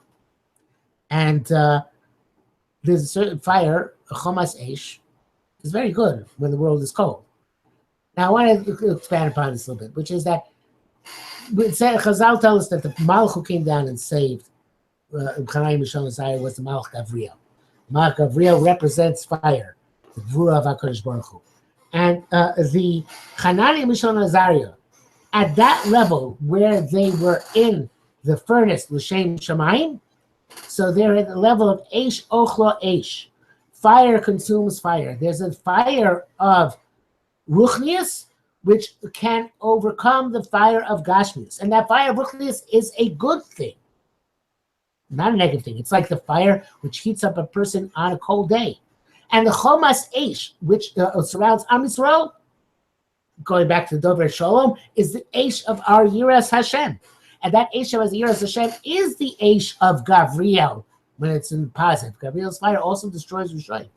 And there's a certain fire, a chomas eish, is very good when the world is cold. Now I want to expand upon this a little bit, which is that Chazal tell us that the Malach who came down and saved Chanai, Mishael, and Azariah was the Malach Gavriel. Malach Gavriel represents fire, the Gvura of HaKadosh Baruch Hu. And the Hanani, Mishael, and Azariah, at that level where they were in the furnace, L'Shem Shamayim, so they're at the level of Eish Ochlo Eish. Fire consumes fire. There's a fire of Ruchnius, which can overcome the fire of Gashmius. And that fire of Ruchnius is a good thing, not a negative thing. It's like the fire which heats up a person on a cold day. And the Chomas Eish, which surrounds Am Yisrael, going back to the Dover Shalom, is the Eish of our Yiras Hashem. And that Eish of Yiras Hashem is the Eish of Gavriel when it's in positive. Gavriel's fire also destroys Rishayim,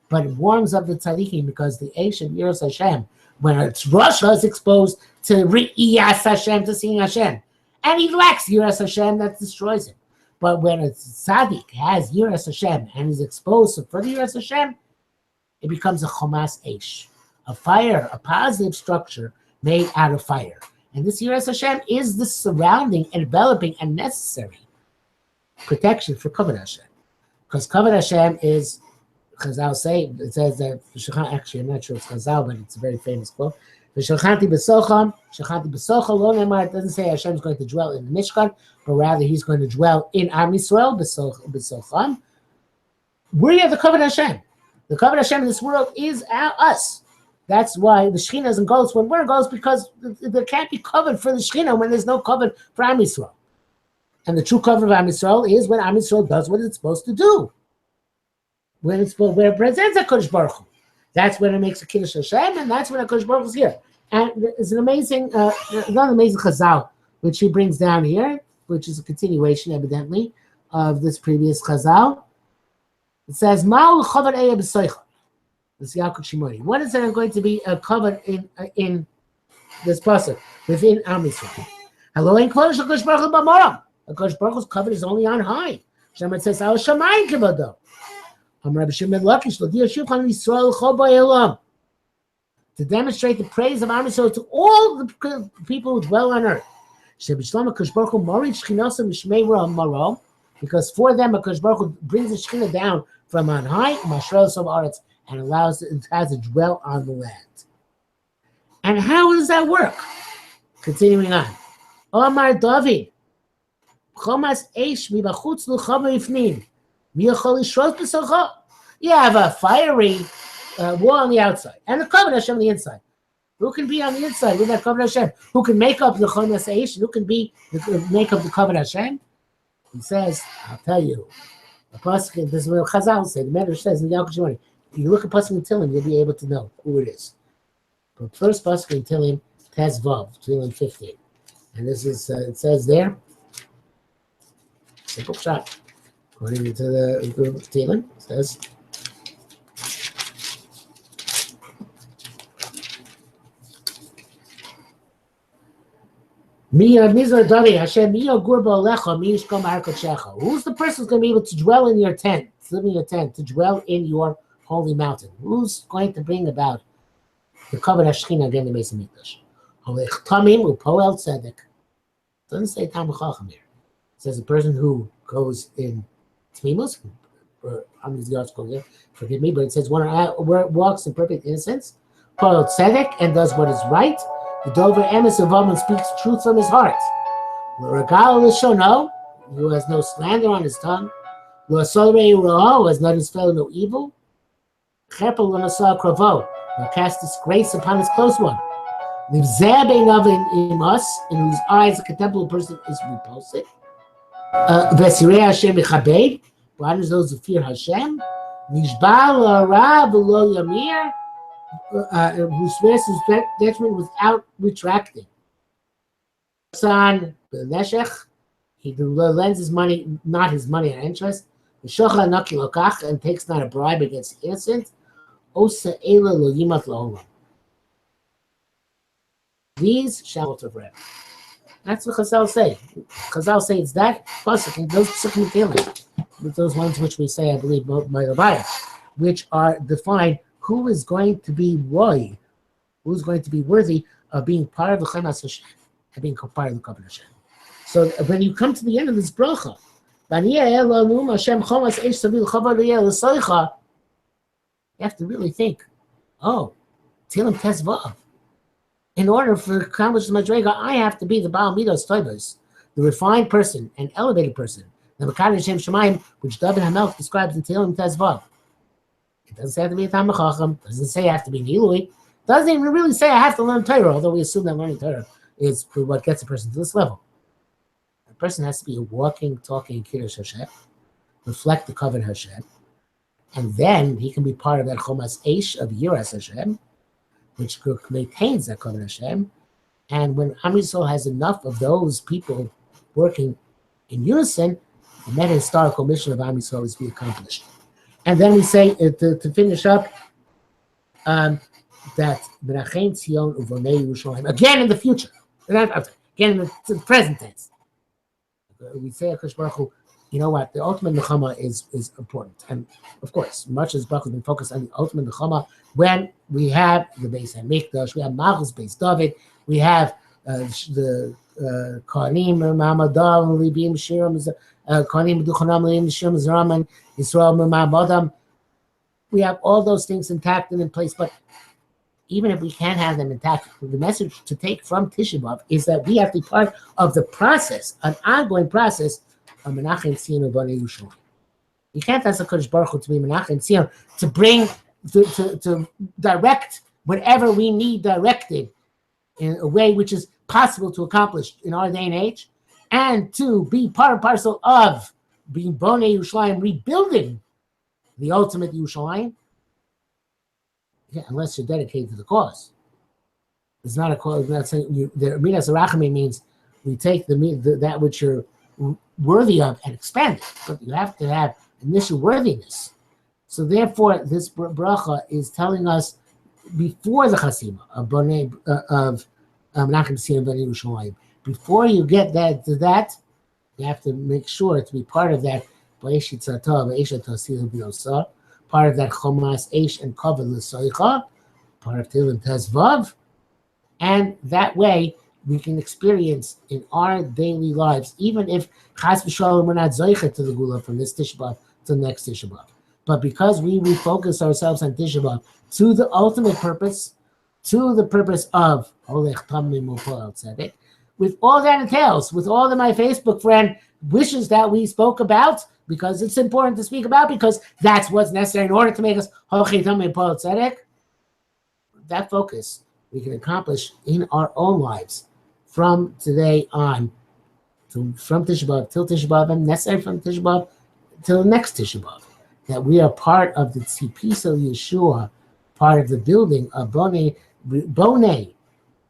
but it warms up the tzaddikim because the Eish of Yiras Hashem, when it's Russia, is exposed to Re'iyas Hashem, to seeing Hashem. And he lacks Yiras Hashem, that destroys him. But when a tzaddik has Yiras Hashem and is exposed to further Yiras Hashem, it becomes a Chomas Eish, a fire, a positive structure made out of fire. And this Yiras Hashem is the surrounding, enveloping, and necessary protection for Kavod Hashem. Because Kavod Hashem is, Chazal say, it says that, actually, I'm not sure it's Chazal, but it's a very famous quote, V'shachanti b'socham, shachanti b'socham, lo nemar, it doesn't say Hashem is going to dwell in the Mishkan, but rather he's going to dwell in Am Yisrael, b'socham. We are the covenant Hashem. The covenant Hashem in this world is us. That's why the Shekhinah is in Golus when we're in Golus, because there can't be covered for the Shekhinah when there's no covered for Am Yisrael. And the true cover of Am Yisrael is when Am Yisrael does what it's supposed to do. When it presents a Kodesh Baruch Hu. That's when it makes a Kiddush Hashem, and that's when a Kodesh Baruch Hu is here. And there's an amazing, another amazing Chazal, which he brings down here, which is a continuation, evidently, of this previous Chazal. It says, Ma'ul Chovad Eya B'Soicha. This Yaakov Shimoni. What is there going to be covered in this pasuk within Am Yisrael? Hello, in Kodesh HaKodesh Baruch Hu B'Moram. The Kodesh Baruch Hu's covered is only on high. Shemar says, Al Shamayim Kivado. To demonstrate the praise of Am Yisrael to all the people who dwell on earth. Because for them, HaKadosh Baruch Hu brings the Shekhinah down from on high, and allows it to dwell on the land. And how does that work? Continuing on. Omar David, Chomas Eish mibachutz l'chama ifnim. You have a fiery wall on the outside and the covenant Hashem on the inside. Who can be on the inside with that covenant Hashem? Who can make up the Chomas Eish? Who can make up the covenant Hashem? He says, I'll tell you. The pasuk, this is what Chazal said. The Medrash says in Yaakov Shimoni. If you look at pasuk in Tehillim, you'll be able to know who it is. But first pasuk in Tehillim, Tes Vav, Tehillim 15, and this is it says there. Simple shot. According to the Tehillim, it says, who's the person who's going to be able to dwell in your tent, to live in your tent, to dwell in your holy mountain? Who's going to bring about the covenant Shekhinah again in the Beis Hamikdash? Doesn't say Tam Chacham here. It says a person who goes in Tmimus, I'm using the article here, forgive me, but it says one who walks in perfect innocence, Poel Tzedek, and does what is right. The Dover Emes Avaman speaks truth from his heart. L'Regal L'Shono, who has no slander on his tongue. L'Asorei Ra'ah, who has not his fellow no evil. Chepel L'Nasah Kravo, who cast disgrace upon his close one. L'Vzeh Beinav Imas, in whose eyes a contemptible person is repulsive. V'Sirei Hashem Mechabed, who honors those who fear Hashem. Nishba L'Ara V'Lo Yamir, who swears his detriment without retracting. Son B'Neshech, he lends his money, not his money and interest. V'Shocha Naki Lokach, and takes not a bribe against the innocent. Osa Eila Lo Yimat L'Olam. These shall alter forever. That's what Chazal say. Chazal say it's that pasuk and those pasukim Tehillim, with those ones which we say, I believe, by the Bible, which are defined. Who is going to be roy? Who's going to be worthy of being part of the Chomas Hashem, and being part of the covenant Hashem? So when you come to the end of this bracha, you have to really think, oh, Tehillim Tes Vav. In order to accomplish the Madrega, I have to be the Baal Midos Toivos, the refined person, an elevated person, the Mekadosh Hashem Shemayim, which David HaMelech describes in Tehillim Tes Vav. It doesn't have to be a Talmid Chacham. Doesn't say I have to be an Ilui. Doesn't even really say I have to learn Torah, although we assume that learning Torah is what gets a person to this level. A person has to be a walking, talking Kiddush Hashem, reflect the covenant Hashem, and then he can be part of that Chomas Eish of Yiras Hashem, which maintains that covenant Hashem. And when Am Yisrael has enough of those people working in unison, the meta-historical mission of Am Yisrael is to be accomplished. And then we say, to finish up, that Menachem Tzion Uvonei Yerushalayim, again in the future, again in the present tense. We say, HaKadosh Baruch Hu, you know what, the ultimate Nechama is important. And of course, much as Baruch has been focused on the ultimate Nechama, when we have the Beis HaMikdash, we have Malchus Beis David, we have the Kohanim, Ma'amadav, Libim, Shiram, Kohanim, Duchanam, Libim, Shiram, Zeraman, Yisrael, Ma'amadav. We have all those things intact and in place, but even if we can't have them intact, the message to take from Tisha B'Av is that we have to be part of the process, an ongoing process of Menachem Tziyonu B'nei Yerushalayim. You can't ask HaKadosh Baruch Hu to be Menachem Tziyonu, to bring, to direct whatever we need directed in a way which is possible to accomplish in our day and age, and to be part and parcel of being Bonei Yerushalayim, rebuilding the ultimate Yerushalayim. Yeah, unless you're dedicated to the cause. It's not a cause. Not saying the Midas Rachamim means we take that which you're worthy of and expand it, but you have to have initial worthiness. So therefore, this bracha is telling us before the chasima of Menachem Tziyonu B'nei Yerushalayim. Before you get to that, you have to make sure to be part of that. Part of that Chomas Eish and Kavod L'Soicha, part of Tehillim Tes Vav, and that way we can experience in our daily lives, even if Chas V'Shalom we're not Zoicha to the Gula from this Tisha B'Av to the next Tisha B'Av. But because we refocus ourselves on Tisha B'Av to the ultimate purpose, to the purpose of Olech Tamim Upol Tzedek, with all that entails, with all that my Facebook friend wishes that we spoke about, because it's important to speak about, because that's what's necessary in order to make us Holchei Tamim Upol Tzedek. That focus we can accomplish in our own lives from today on, from Tisha B'Av till Tisha B'Av, and necessary from Tisha B'Av till the next Tisha B'Av. That we are part of the Tzipis of Yeshua, part of the building of Bonei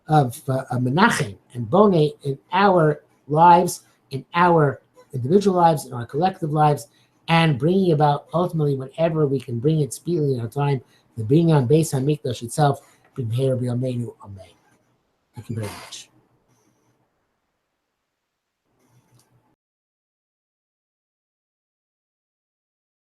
of Menachem and Bonei in our lives, in our individual lives, in our collective lives, and bringing about ultimately whenever we can bring it speedily in our time, the bringing on base on Mikdash itself. Amen. Thank you very much.